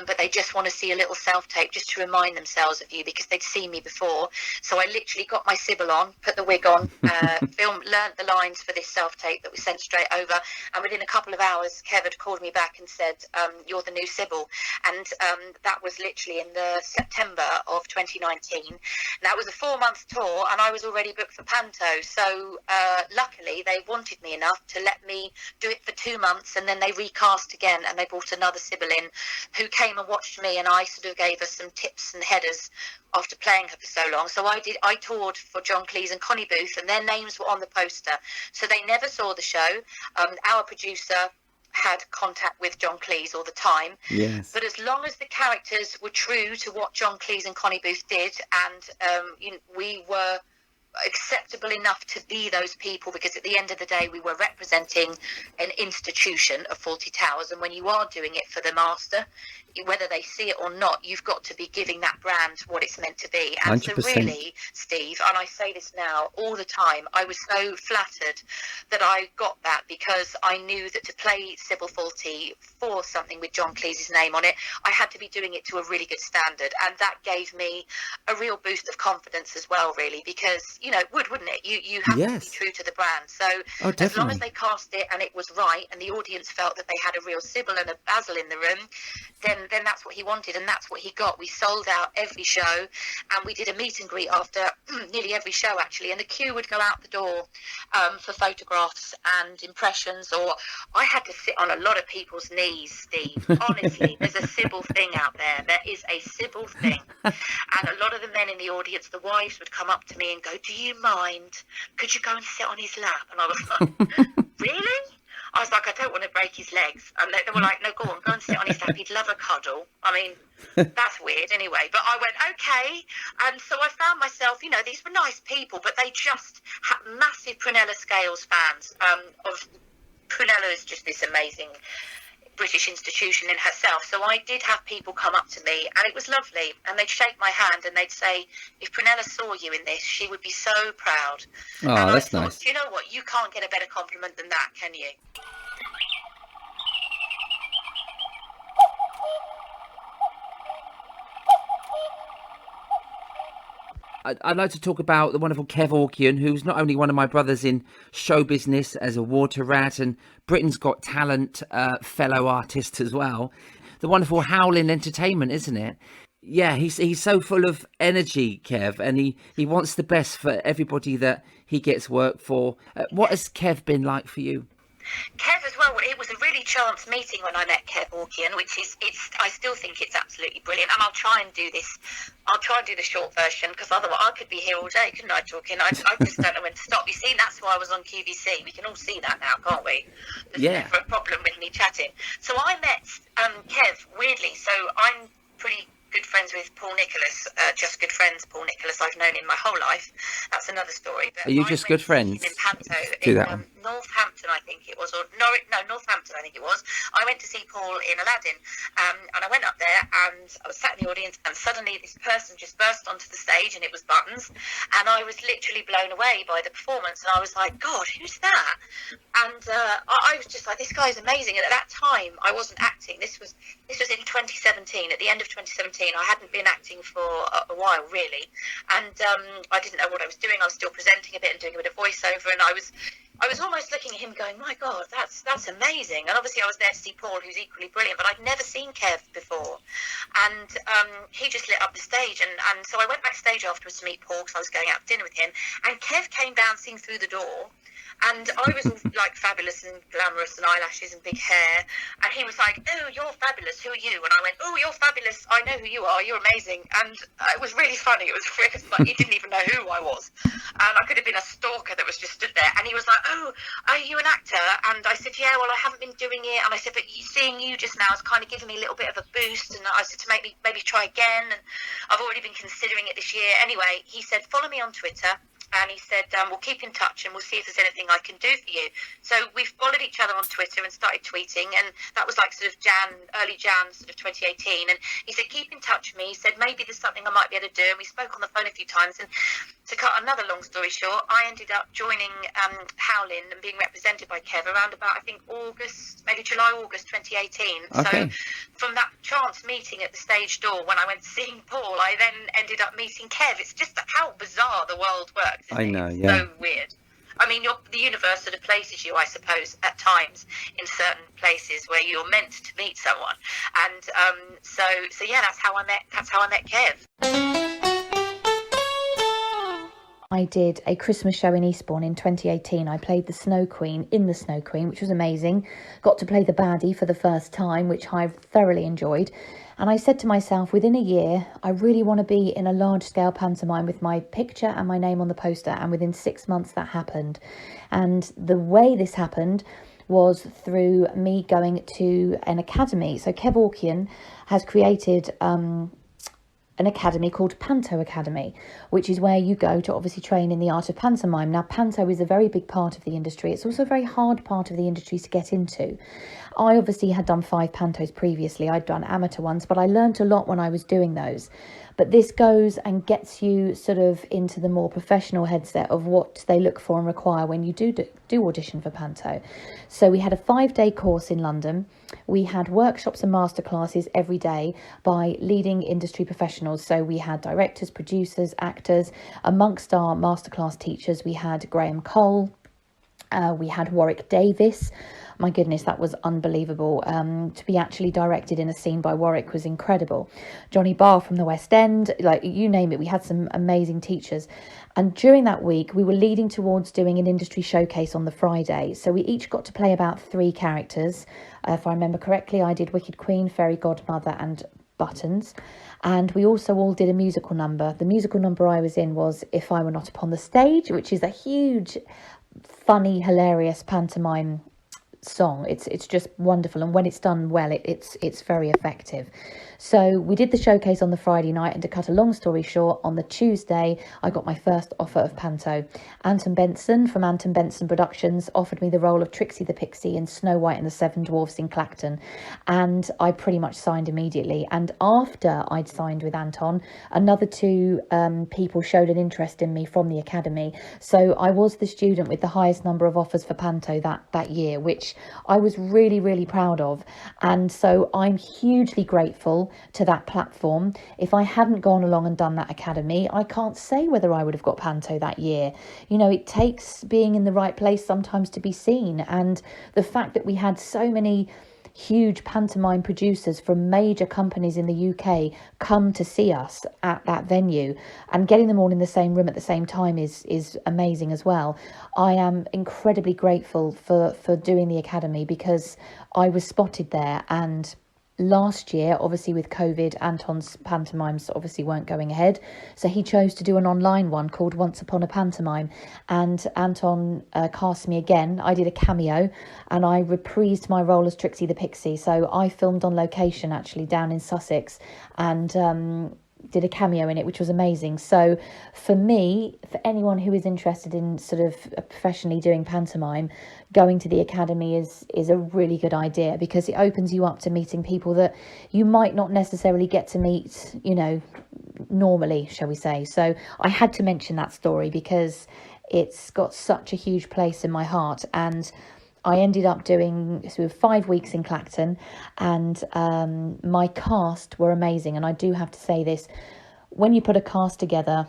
but they just want to see a little self-tape just to remind themselves of you because they'd seen me before. So I literally got my Sybil on, put the wig on, learnt the lines for this self-tape that we sent straight over, and within a couple of hours, Kev had called me back and said, you're the new Sybil. And that was literally in the September of 2019. That was a 4-month tour, and I was already booked for Panto. So luckily they wanted me enough to let me do it for 2 months, and then they recast again and they brought another Sybil in who came and watched me, and I sort of gave her some tips and headers after playing her for so long. So I toured for John Cleese and Connie Booth, and their names were on the poster. So they never saw the show. Our producer had contact with John Cleese all the time. Yes. But as long as the characters were true to what John Cleese and Connie Booth did, and we were acceptable enough to be those people, because at the end of the day we were representing an institution of Fawlty Towers, and when you are doing it for the master, whether they see it or not, you've got to be giving that brand what it's meant to be. And 100%. so really, Steve, and I say this now all the time, I was so flattered that I got that, because I knew that to play Sybil Fawlty for something with John Cleese's name on it, I had to be doing it to a really good standard, and that gave me a real boost of confidence as well, really, because, you know, wouldn't it? You have to be true to the brand. So as long as they cast it and it was right, and the audience felt that they had a real Sybil and a Basil in the room, then that's what he wanted, and that's what he got. We sold out every show, and we did a meet and greet after nearly every show, actually, and the queue would go out the door for photographs and impressions, or I had to sit on a lot of people's knees, Steve. Honestly, there's a Sybil thing out there. There is a Sybil thing. And a lot of the men in the audience, the wives, would come up to me and go, "Do you mind? Could you go and sit on his lap?" And I was like, "Really?" I was like, "I don't want to break his legs." And they were like, "No, go on, go and sit on his lap. He'd love a cuddle." I mean, that's weird anyway. But I went, okay. And so I found myself, you know, these were nice people, but they just had massive Prunella Scales fans. Prunella is just this amazing British institution in herself. So I did have people come up to me, and it was lovely. And they'd shake my hand and they'd say, "If Prunella saw you in this, she would be so proud." Oh, and that's I thought, nice. do you know what? You can't get a better compliment than that, can you? I'd like to talk about the wonderful Kev Orkian, who's not only one of my brothers in show business as a water rat and Britain's Got Talent fellow artist as well. The wonderful Howling Entertainment, isn't it? Yeah, he's so full of energy, Kev, and he wants the best for everybody that he gets work for. What has Kev been like for you? Kev as well, it was a really chance meeting when I met Kev Orkian, which is, I still think it's absolutely brilliant, and I'll try and do the short version, because otherwise I could be here all day, couldn't I, talking? I just don't know when to stop. You see, that's why I was on QVC. We can all see that now, can't we? There's never a problem with me chatting. So I met Kev, weirdly, so I'm pretty good friends with Paul Nicolas, just good friends. Paul Nicolas I've known in my whole life. That's another story. But are you just good friends? In Panto, do in that one. Northampton, I think it was, or Northampton, I think it was. I went to see Paul in Aladdin, and I went up there, and I was sat in the audience, and suddenly this person just burst onto the stage, and it was Buttons, and I was literally blown away by the performance, and I was like, "God, who's that?" And I was just like, "This guy's amazing." And at that time, I wasn't acting. This was in 2017. At the end of 2017, I hadn't been acting for a while, really, and I didn't know what I was doing. I was still presenting a bit and doing a bit of voiceover, and I was almost looking at him going, "My God, that's amazing." And obviously I was there to see Paul, who's equally brilliant, but I'd never seen Kev before. And he just lit up the stage. And so I went backstage afterwards to meet Paul, because I was going out to dinner with him. And Kev came bouncing through the door. And I was all like fabulous and glamorous and eyelashes and big hair. And he was like, "Oh, you're fabulous. Who are you?" And I went, "Oh, you're fabulous. I know who you are. You're amazing." And it was really funny. It was like he didn't even know who I was. And I could have been a stalker that was just stood there. And he was like, "Oh, are you an actor?" And I said, "Yeah, well, I haven't been doing it." And I said, "But seeing you just now has kind of given me a little bit of a boost." And I said to maybe try again. And I've already been considering it this year. Anyway, he said, "Follow me on Twitter." And he said, "We'll keep in touch and we'll see if there's anything I can do for you." So we've followed each other on Twitter and started tweeting, and that was like sort of early Jan, sort of 2018. And he said, "Keep in touch with me." He said, "Maybe there's something I might be able to do." And we spoke on the phone a few times. And to cut another long story short, I ended up joining Howlin and being represented by Kev around about, I think, July, August 2018. Okay. So from that chance meeting at the stage door when I went seeing Paul, I then ended up meeting Kev. It's just how bizarre the world works. I know, it's yeah. so weird. I mean, the universe sort of places you, I suppose, at times in certain places where you're meant to meet someone. And so yeah, that's how I met Kev. I did a Christmas show in Eastbourne in 2018. I played the Snow Queen in the Snow Queen, which was amazing. Got to play the baddie for the first time, which I thoroughly enjoyed. And I said to myself, within a year, I really want to be in a large-scale pantomime with my picture and my name on the poster. And within 6 months, that happened. And the way this happened was through me going to an academy. So Kev Orkian has created an academy called Panto Academy, which is where you go to obviously train in the art of pantomime. Now, panto is a very big part of the industry. It's also a very hard part of the industry to get into. I obviously had done 5 pantos previously. I'd done amateur ones, but I learnt a lot when I was doing those. But this goes and gets you sort of into the more professional headset of what they look for and require when you do audition for panto. So we had a 5-day course in London. We had workshops and masterclasses every day by leading industry professionals. So we had directors, producers, actors. Amongst our masterclass teachers, we had Graham Cole, we had Warwick Davis. My goodness, that was unbelievable. To be actually directed in a scene by Warwick was incredible. Johnny Barr from the West End, like you name it, we had some amazing teachers. And during that week, we were leading towards doing an industry showcase on the Friday. So we each got to play about 3 characters. If I remember correctly, I did Wicked Queen, Fairy Godmother and Buttons. And we also all did a musical number. The musical number I was in was If I Were Not Upon the Stage, which is a huge, funny, hilarious pantomime song. It's just wonderful, and when it's done well, it's very effective. So we did the showcase on the Friday night, and to cut a long story short, on the Tuesday I got my first offer of panto. Anton Benson from Anton Benson Productions offered me the role of Trixie the Pixie in Snow White and the Seven Dwarfs in Clacton, and I pretty much signed immediately. And after I'd signed with Anton, another 2 people showed an interest in me from the academy. So I was the student with the highest number of offers for panto that year, which I was really, really proud of. And so I'm hugely grateful to that platform. If I hadn't gone along and done that academy, I can't say whether I would have got panto that year. You know, it takes being in the right place sometimes to be seen. And the fact that we had so many huge pantomime producers from major companies in the UK come to see us at that venue, and getting them all in the same room at the same time is amazing as well. I am incredibly grateful for doing the academy, because I was spotted there. And last year, obviously with COVID, Anton's pantomimes obviously weren't going ahead, so he chose to do an online one called Once Upon a Pantomime, and Anton cast me again. I did a cameo and I reprised my role as Trixie the Pixie. So I filmed on location actually down in Sussex, and did a cameo in it, which was amazing. So for me, for anyone who is interested in sort of professionally doing pantomime, going to the academy is a really good idea, because it opens you up to meeting people that you might not necessarily get to meet, you know, normally, shall we say. So I had to mention that story because it's got such a huge place in my heart. And I ended up doing sort of 5 weeks in Clacton, and my cast were amazing. And I do have to say this, when you put a cast together,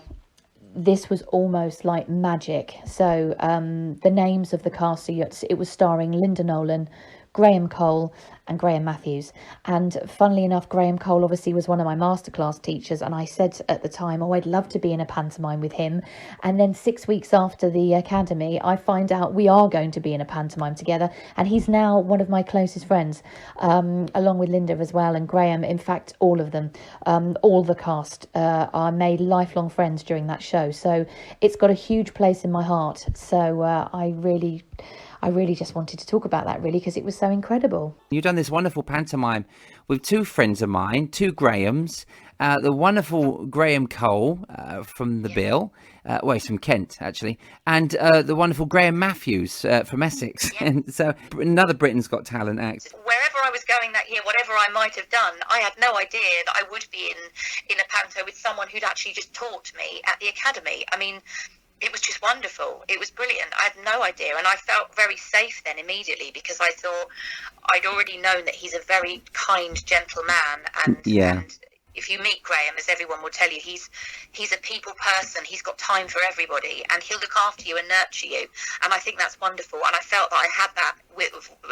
this was almost like magic. So the names of the cast, so it was starring Linda Nolan, Graham Cole and Graham Matthews. And funnily enough, Graham Cole obviously was one of my masterclass teachers, and I said at the time, oh, I'd love to be in a pantomime with him. And then 6 weeks after the academy, I find out we are going to be in a pantomime together, and he's now one of my closest friends, along with Linda as well, and Graham. In fact, all of them, all the cast are made lifelong friends during that show. So it's got a huge place in my heart. So I really just wanted to talk about that, really, because it was so incredible. You've done this wonderful pantomime with 2 friends of mine, 2 Grahams, the wonderful Graham Cole from the Bill, well, he's from Kent, actually, and the wonderful Graham Matthews from Essex. Yeah. And so another Britain's Got Talent act. Wherever I was going that year, whatever I might have done, I had no idea that I would be in a panto with someone who'd actually just taught me at the academy. I mean, it was just wonderful. It was brilliant. I had no idea, and I felt very safe then immediately, because I thought I'd already known that he's a very kind, gentle man, and if you meet Graham, as everyone will tell you, he's a people person. He's got time for everybody, and he'll look after you and nurture you. And I think that's wonderful. And I felt that I had that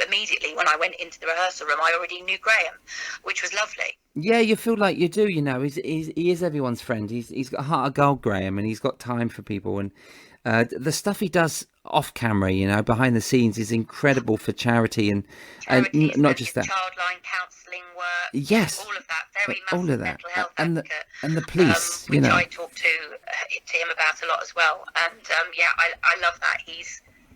immediately when I went into the rehearsal room. I already knew Graham, which was lovely. Yeah, you feel like you do, you know. He is everyone's friend. He's got a heart of gold, Graham, and he's got time for people. And the stuff he does off camera, you know, behind the scenes, is incredible for charity and not just that. Childline counselling work. Yes, all of that. Very all massive of that, mental health and advocate, the police, which you know. I talk to him about a lot as well. And I love that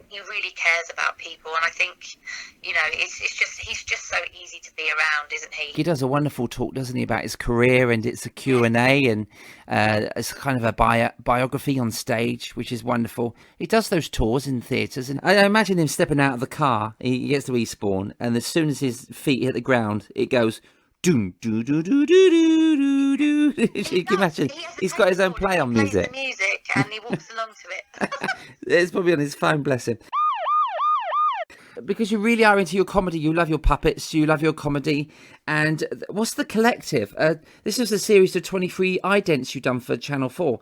he really cares about people, and I think, you know, he's just so easy to be around, isn't he? He does a wonderful talk, doesn't he, about his career, and it's a Q&A, and it's kind of a biography on stage, which is wonderful. He does those tours in theatres, and I imagine him stepping out of the car. He gets to Eastbourne, and as soon as his feet hit the ground, it goes doom doo doo doo doo doo doo. You can imagine he's got his own play on music. The music, and he walks along to it. It's probably on his phone, bless him. Because you really are into your comedy, you love your puppets, you love your comedy. And what's the collective? This was a series of 23 idents you've done for Channel 4,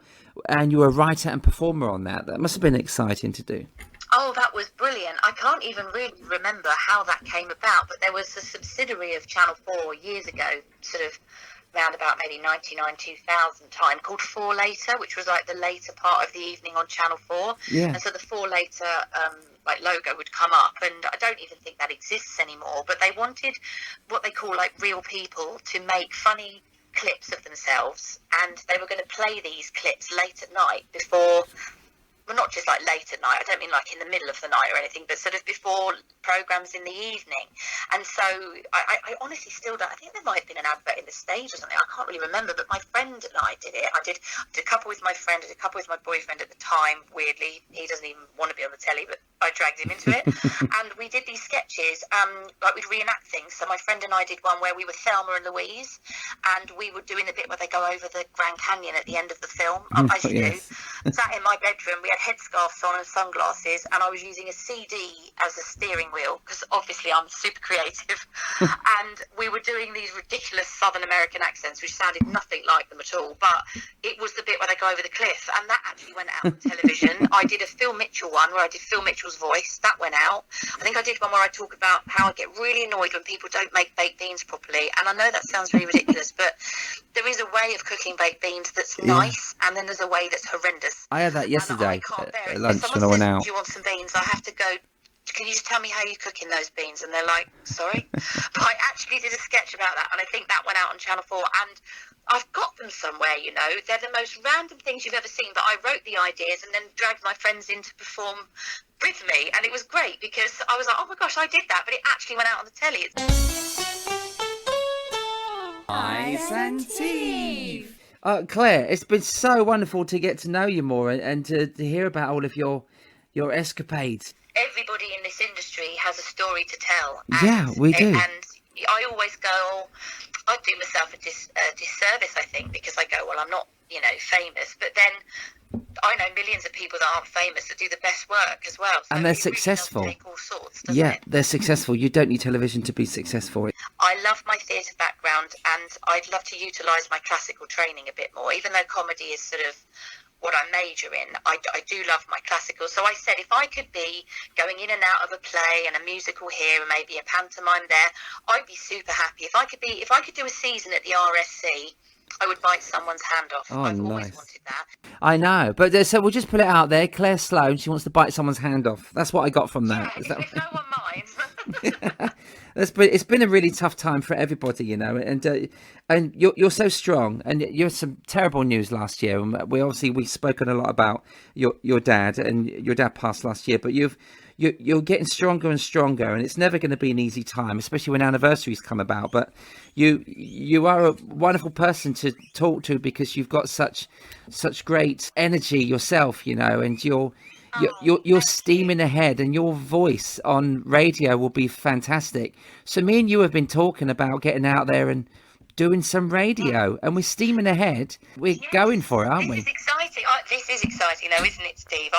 and you were a writer and performer on that. That must have been exciting to do. Oh, that was brilliant. I can't even really remember how that came about, but there was a subsidiary of Channel 4 years ago, sort of round about maybe 99, 2000 time, called 4 Later, which was like the later part of the evening on Channel 4. Yeah. And so the 4 Later like logo would come up, and I don't even think that exists anymore, but they wanted what they call like real people to make funny clips of themselves, and they were going to play these clips late at night before... Well, not just like late at night, I don't mean like in the middle of the night or anything, but sort of before programmes in the evening. And so I honestly still don't, I think there might have been an advert in the stage or something, I can't really remember, but my friend and I did it. I did a couple with my friend, I did a couple with my boyfriend at the time, weirdly. He doesn't even want to be on the telly, but I dragged him into it. And we did these sketches, like we'd reenact things. So my friend and I did one where we were Thelma and Louise, and we were doing the bit where they go over the Grand Canyon at the end of the film, as you do. Sat in my bedroom, we had headscarves on and sunglasses, and I was using a CD as a steering wheel because obviously I'm super creative. And we were doing these ridiculous Southern American accents which sounded nothing like them at all, but it was the bit where they go over the cliff, and that actually went out on television. I did a Phil Mitchell one where I did Phil Mitchell's voice, that went out. I think I did one where I talk about how I get really annoyed when people don't make baked beans properly, and I know that sounds really ridiculous, but there is a way of cooking baked beans that's nice, and then there's a way that's horrendous. I had that yesterday at lunch when I Someone went says, out. do you want some beans? I have to go, can you just tell me how you're cooking those beans? And they're like, sorry? But I actually did a sketch about that, and I think that went out on Channel 4, and I've got them somewhere, you know. They're the most random things you've ever seen, but I wrote the ideas and then dragged my friends in to perform with me, and it was great because I was like, oh my gosh, I did that, but it actually went out on the telly. Ice and Tea. Claire, it's been so wonderful to get to know you more and to hear about all of your escapades. Everybody in this industry has a story to tell. Yeah, we do. And I always go, I do myself a disservice, I think, because I go, well, I'm not, you know, famous. But then I know millions of people that aren't famous that do the best work as well. So and they're successful. Really take all sorts, doesn't it? They're successful. You don't need television to be successful. I love my theatre background, and I'd love to utilise my classical training a bit more, even though comedy is sort of what I major in. I do love my classical. So I said if I could be going in and out of a play and a musical here and maybe a pantomime there, I'd be super happy. If I could do a season at the RSC, I would bite someone's hand off. Oh, I've nice. always wanted that. I know, but so we'll just put it out there. Claire Sloane, she wants to bite someone's hand off. That's what I got from that. Yeah, if no one minds. It's been a really tough time for everybody, you know, and you're so strong, and you had some terrible news last year. And we've spoken a lot about your dad, and your dad passed last year, but you're getting stronger and stronger, and it's never going to be an easy time, especially when anniversaries come about. But you are a wonderful person to talk to because you've got such great energy yourself, you know, and you're steaming ahead, and your voice on radio will be fantastic. So me and you have been talking about getting out there and doing some radio, and we're steaming ahead. We're going for it, aren't we? This is exciting. This is exciting, though, isn't it, Steve?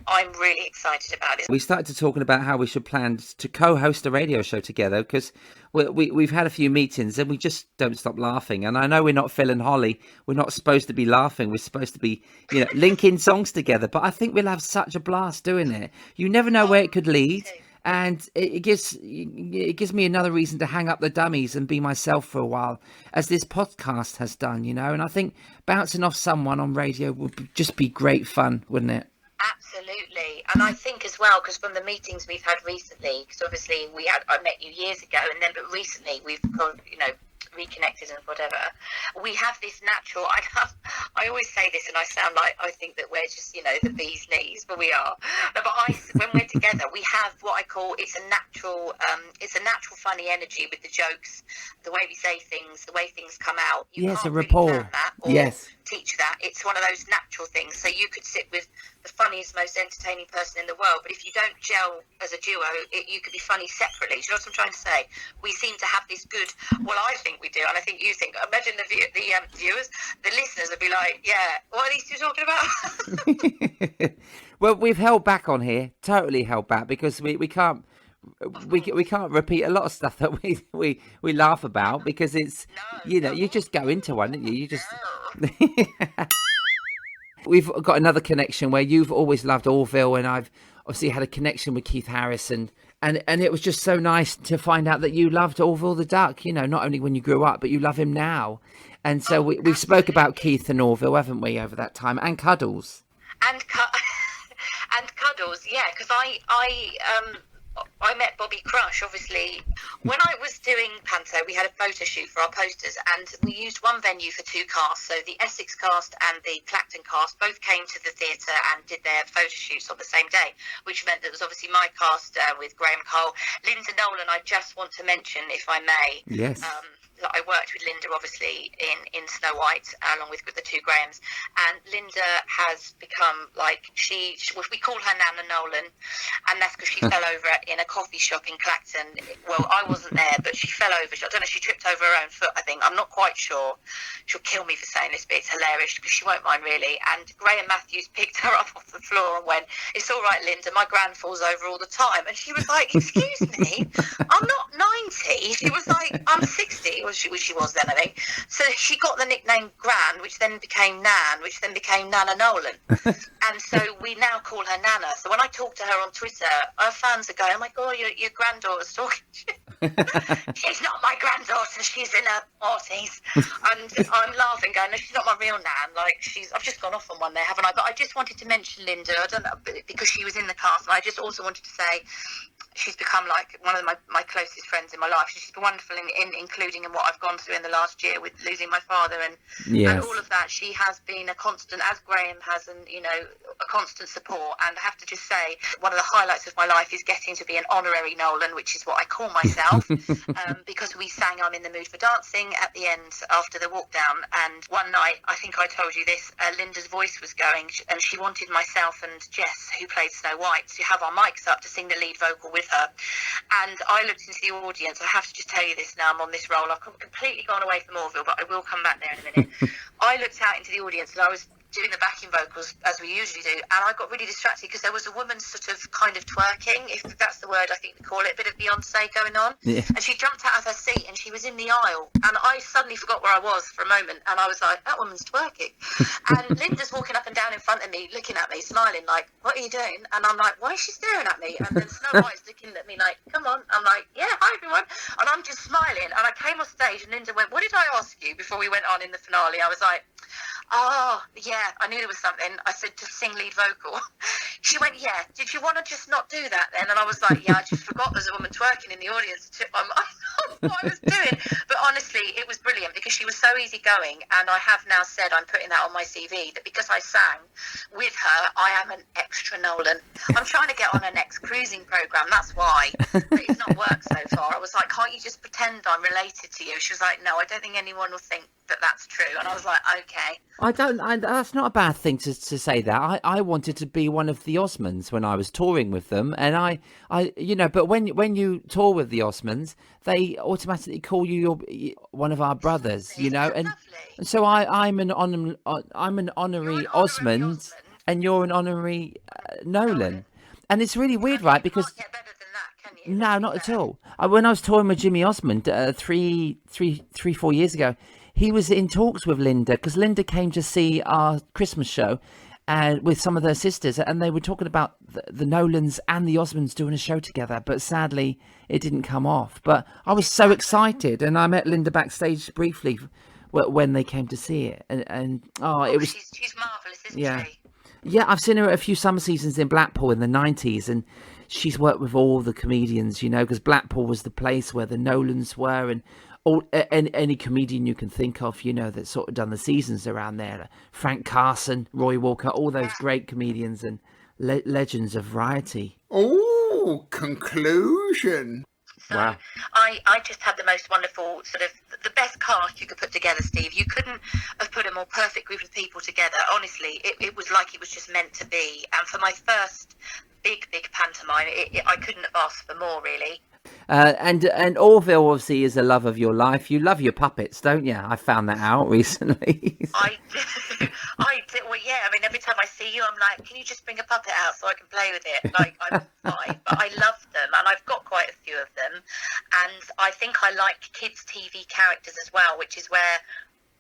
I'm really excited about it. We started talking about how we should plan to co-host a radio show together because we've had a few meetings and we just don't stop laughing. And I know we're not Phil and Holly. We're not supposed to be laughing. We're supposed to be, you know, linking songs together. But I think we'll have such a blast doing it. You never know where it could lead. And it gives me another reason to hang up the dummies and be myself for a while, as this podcast has done, you know. And I think bouncing off someone on radio would just be great fun, wouldn't it? Absolutely. And I think as well, because from the meetings we've had recently, because obviously I met you years ago, and then but recently we've got, you know, reconnected and whatever, we have this natural, I I always say this, and I sound like I think that we're just, the bee's knees, but we are. No, but when we're together, we have what I call it's a natural funny energy with the jokes, the way we say things, the way things come out. You Yes, can't a rapport. Really plan that or Yes. teach that. It's one of those natural things. So you could sit with the funniest, most entertaining person in the world, but if you don't gel as a duo, you could be funny separately. Do you know what I'm trying to say? We seem to have this good. Well, I think we do, and I think you think. Imagine the viewers, the listeners would be like, "Yeah, what are these two talking about?" Well, we've held back on here, totally held back, because we can't repeat a lot of stuff that we laugh about, because it's you just go into one, don't you? You just. We've got another connection where you've always loved Orville, and I've obviously had a connection with Keith Harrison, and it was just so nice to find out that you loved Orville the Duck, not only when you grew up, but you love him now. And so we've spoke about Keith and Orville, haven't we, over that time, and Cuddles. And Cuddles, yeah, because I met Bobby Crush, obviously. When I was doing Panto, we had a photo shoot for our posters, and we used one venue for two casts. So the Essex cast and the Clacton cast both came to the theatre and did their photo shoots on the same day, which meant that it was obviously my cast with Graham Cole. Linda Nolan, I just want to mention, if I may. Yes. That I worked with Linda, obviously, in Snow White, along with the two Grahams. And Linda has become, we call her Nana Nolan, and that's because she fell over in a coffee shop in Clacton. Well, I wasn't there, but she fell over. I don't know, she tripped over her own foot, I think. I'm not quite sure. She'll kill me for saying this, but it's hilarious, because she won't mind, really. And Graham Matthews picked her up off the floor and went, "It's all right, Linda, my gran falls over all the time." And she was like, "Excuse me, I'm not 90. She was like, "I'm 60. She was then, I think. So she got the nickname Gran, which then became Nan, which then became Nana Nolan. And so we now call her Nana. So when I talk to her on Twitter, our fans are going, "Oh my God, your granddaughter's talking to you." She's not my granddaughter, she's in her 40s. And I'm laughing, going, "No, she's not my real Nan. I've just gone off on one there, haven't I?" But I just wanted to mention Linda, I don't know, because she was in the cast. And I just also wanted to say, she's become like one of my closest friends in my life. She's been wonderful in including in what I've gone through in the last year with losing my father and all of that. She has been a constant, as Graham has, and a constant support. And I have to just say, one of the highlights of my life is getting to be an honorary Nolan, which is what I call myself, because we sang "I'm in the Mood for Dancing" at the end after the walk down. And one night, I think I told you this, Linda's voice was going, and she wanted myself and Jess, who played Snow White, to have our mics up to sing the lead vocal with her. And I looked into the audience. I have to just tell you this now, I'm on this roll. I've completely gone away from Orville, but I will come back there in a minute. I looked out into the audience, and I was doing the backing vocals as we usually do, and I got really distracted because there was a woman sort of kind of twerking, if that's the word I think we call it, a bit of Beyonce going on. And she jumped out of her seat and she was in the aisle, and I suddenly forgot where I was for a moment, and I was like, "That woman's twerking." And Linda's walking up and down in front of me, looking at me, smiling, like, "What are you doing?" And I'm like, "Why is she staring at me?" And then Snow White's looking at me like, "Come on." I'm like, "Yeah, hi everyone." And I'm just smiling, and I came off stage and Linda went, "What did I ask you before we went on in the finale?" I was like, "Oh, yeah, I knew there was something." I said, "To sing lead vocal." She went, "Yeah, did you want to just not do that then?" And I was like, "Yeah, I just forgot there's a woman twerking in the audience." I took my mind off what I was doing. But honestly, it was brilliant because she was so easygoing. And I have now said, I'm putting that on my CV, that because I sang with her, I am an extra Nolan. I'm trying to get on her next cruising programme, that's why. But it's not worked so far. I was like, "Can't you just pretend I'm related to you?" She was like, "No, I don't think anyone will think that that's true." And I was like, "Okay." That's not a bad thing to say that. I wanted to be one of the Osmonds when I was touring with them, and I but when you tour with the Osmonds, they automatically call you one of our brothers, and so I'm an honorary Osmond, and you're an honorary Nolan. And it's really weird, right? Because you can't get better than that, can you? No, not at all. When I was touring with Jimmy Osmond 4 years ago, he was in talks with Linda, because Linda came to see our Christmas show with some of their sisters, and they were talking about the Nolans and the Osmonds doing a show together, but sadly it didn't come off. But I was so excited, and I met Linda backstage briefly when they came to see it, and it was... She's marvellous, isn't she? Yeah, I've seen her at a few summer seasons in Blackpool in the 90s, and she's worked with all the comedians, because Blackpool was the place where the Nolans were, and any comedian you can think of, that's sort of done the seasons around there. Like Frank Carson, Roy Walker, all those great comedians and legends of variety. Oh, conclusion. So Wow. I just had the most wonderful the best cast you could put together, Steve. You couldn't have put a more perfect group of people together. Honestly, it was like it was just meant to be. And for my first big pantomime, I couldn't have asked for more, really. And Orville obviously is a love of your life. You love your puppets, don't you? I found that out recently. I do. Well, yeah. I mean, every time I see you, I'm like, can you just bring a puppet out so I can play with it? Like, I'm 5, but I love them, and I've got quite a few of them. And I think I like kids' TV characters as well, which is where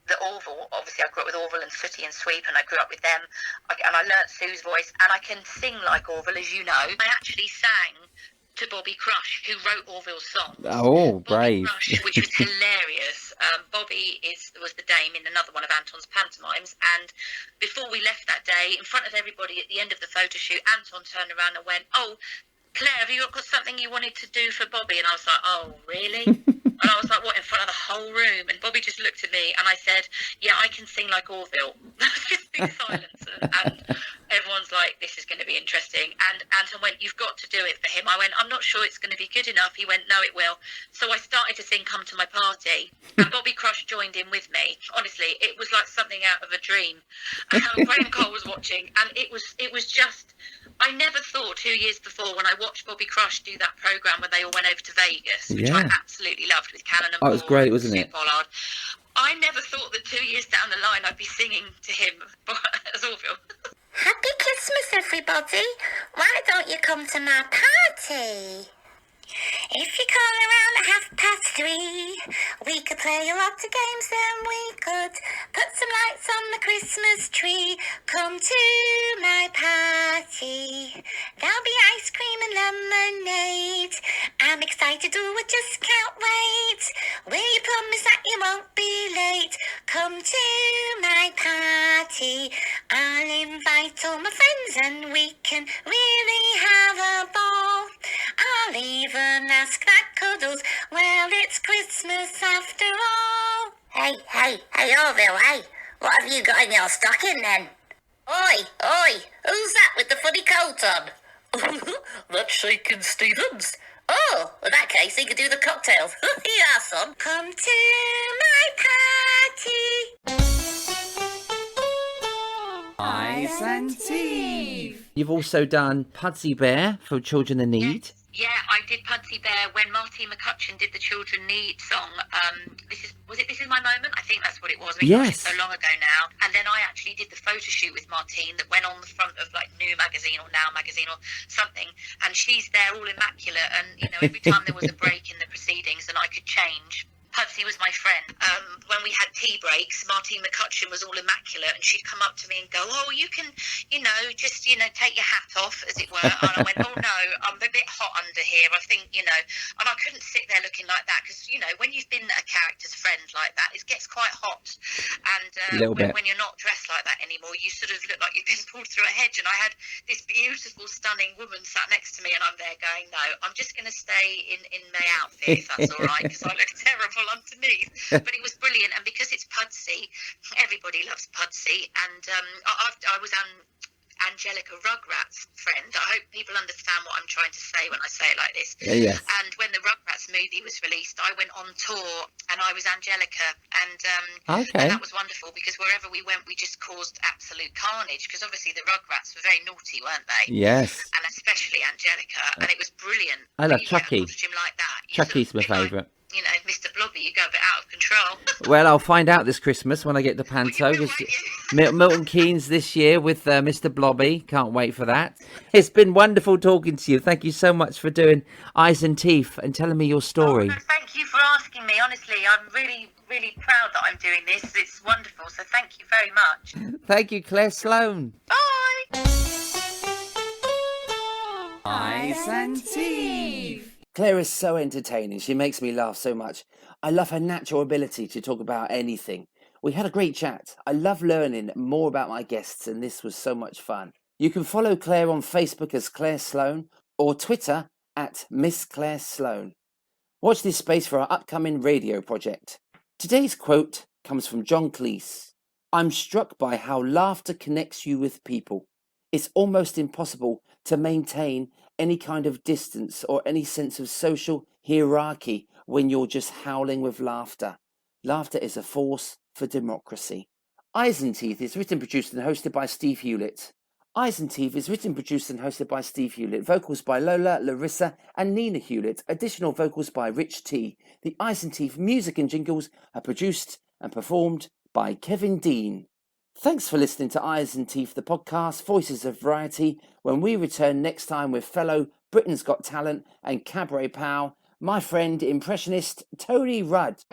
the Orville, obviously I grew up with Orville and Sooty and Sweep, and I grew up with them, and I learnt Sue's voice, and I can sing like Orville, as you know. I actually sang to Bobby Crush, who wrote Orville's songs. Oh, Bobby brave. Crush, which was hilarious. Bobby was the dame in another one of Anton's pantomimes, and before we left that day, in front of everybody at the end of the photo shoot, Anton turned around and went, "Oh, Claire, have you got something you wanted to do for Bobby?" And I was like, "Oh, really?" And I was like, "What, in front of the whole room?" And Bobby just looked at me and I said, "Yeah, I can sing like Orville." There was just big silence, and everyone's like, "This is going to be interesting." And Anton went, "You've got to do it for him." I went, "I'm not sure it's going to be good enough." He went, "No, it will." So I started to sing Come to My Party, and Bobby Crush joined in with me. Honestly, it was like something out of a dream. And Graham Cole was watching, and it was just, I never thought 2 years before, when I watched Bobby Crush do that programme when they all went over to Vegas, which I absolutely loved, with Cannon and Oh, it was Paul great, and wasn't Sue it? Pollard. I never thought that 2 years down the line I'd be singing to him as Orville. Happy Christmas, everybody. Why don't you come to my party? If you call around at 3:30, we could play a lot of games, then we could put some lights on the Christmas tree. Come to my party. There'll be ice cream and lemonade. I'm excited, oh, I just can't wait. Will you promise that you won't be late? Come to my party. I'll invite all my friends and we can really have a ball. I'll even ask that cuddles, well, it's Christmas after all. Hey, Orville, hey, what have you got in your stocking then? Oi, who's that with the funny coat on? That's Shakin' Stevens. Oh, in that case, he could do the cocktails. Yeah, son. Come to my party. Eyes and teeth. You've also done Pudsey Bear for Children in Need. Yeah, I did Pudsey Bear when Martine McCutcheon did the Children Need song. This is my moment. I think that's what it was. I mean, Yes. gosh, it's so long ago now. And then I actually did the photo shoot with Martine that went on the front of like New magazine or Now magazine or something. And she's there all immaculate. And every time there was a break in the proceedings and I could change, Pudsey was my friend. When we had tea breaks, Martine McCutcheon was all immaculate, and she'd come up to me and go, "Oh, you can, just, take your hat off, as it were." And I went, "Oh no, I'm a bit hot under here. I think, and I couldn't sit there looking like that because, when you've been a character's friend like that, it gets quite hot. And when you're not dressed like that anymore, you sort of look like you've been pulled through a hedge. And I had this beautiful, stunning woman sat next to me, and I'm there going, "No, I'm just going to stay in my outfit, if that's all right, because I look terrible underneath." But it was brilliant, and because it's Pudsey, everybody loves Pudsey, and I was Angelica Rugrats' friend. I hope people understand what I'm trying to say when I say it like this. Yes. And when the Rugrats movie was released, I went on tour and I was Angelica, and that was wonderful because wherever we went, we just caused absolute carnage because obviously the Rugrats were very naughty, weren't they? Yes. And especially Angelica, and it was brilliant. I love When you Chucky. get a costume like that, you Chucky's sort my of feel like, favourite. Mr. Blobby, you go a bit out of control. Well, I'll find out this Christmas when I get to Panto. Well, you will, won't Milton Keynes this year with Mr. Blobby. Can't wait for that. It's been wonderful talking to you. Thank you so much for doing Eyes and Teeth and telling me your story. Oh, thank you for asking me. Honestly, I'm really, really proud that I'm doing this. It's wonderful. So thank you very much. Thank you, Claire Sloane. Bye. Eyes and Teeth. Claire is so entertaining. She makes me laugh so much. I love her natural ability to talk about anything. We had a great chat. I love learning more about my guests, and this was so much fun. You can follow Claire on Facebook as Claire Sloane or Twitter at Miss Claire Sloane. Watch this space for our upcoming radio project. Today's quote comes from John Cleese. I'm struck by how laughter connects you with people. It's almost impossible to maintain any kind of distance or any sense of social hierarchy when you're just howling with laughter. Laughter is a force for democracy. Eyes and Teeth is written, produced and hosted by Steve Hewlett. Eyes and Teeth is written, produced and hosted by Steve Hewlett. Vocals by Lola, Larissa and Nina Hewlett. Additional vocals by Rich T. The Eyes and Teeth music and jingles are produced and performed by Kevin Dean. Thanks for listening to Eyes and Teeth, the podcast, Voices of Variety, when we return next time with fellow Britain's Got Talent and cabaret pal, my friend, impressionist Tony Rudd.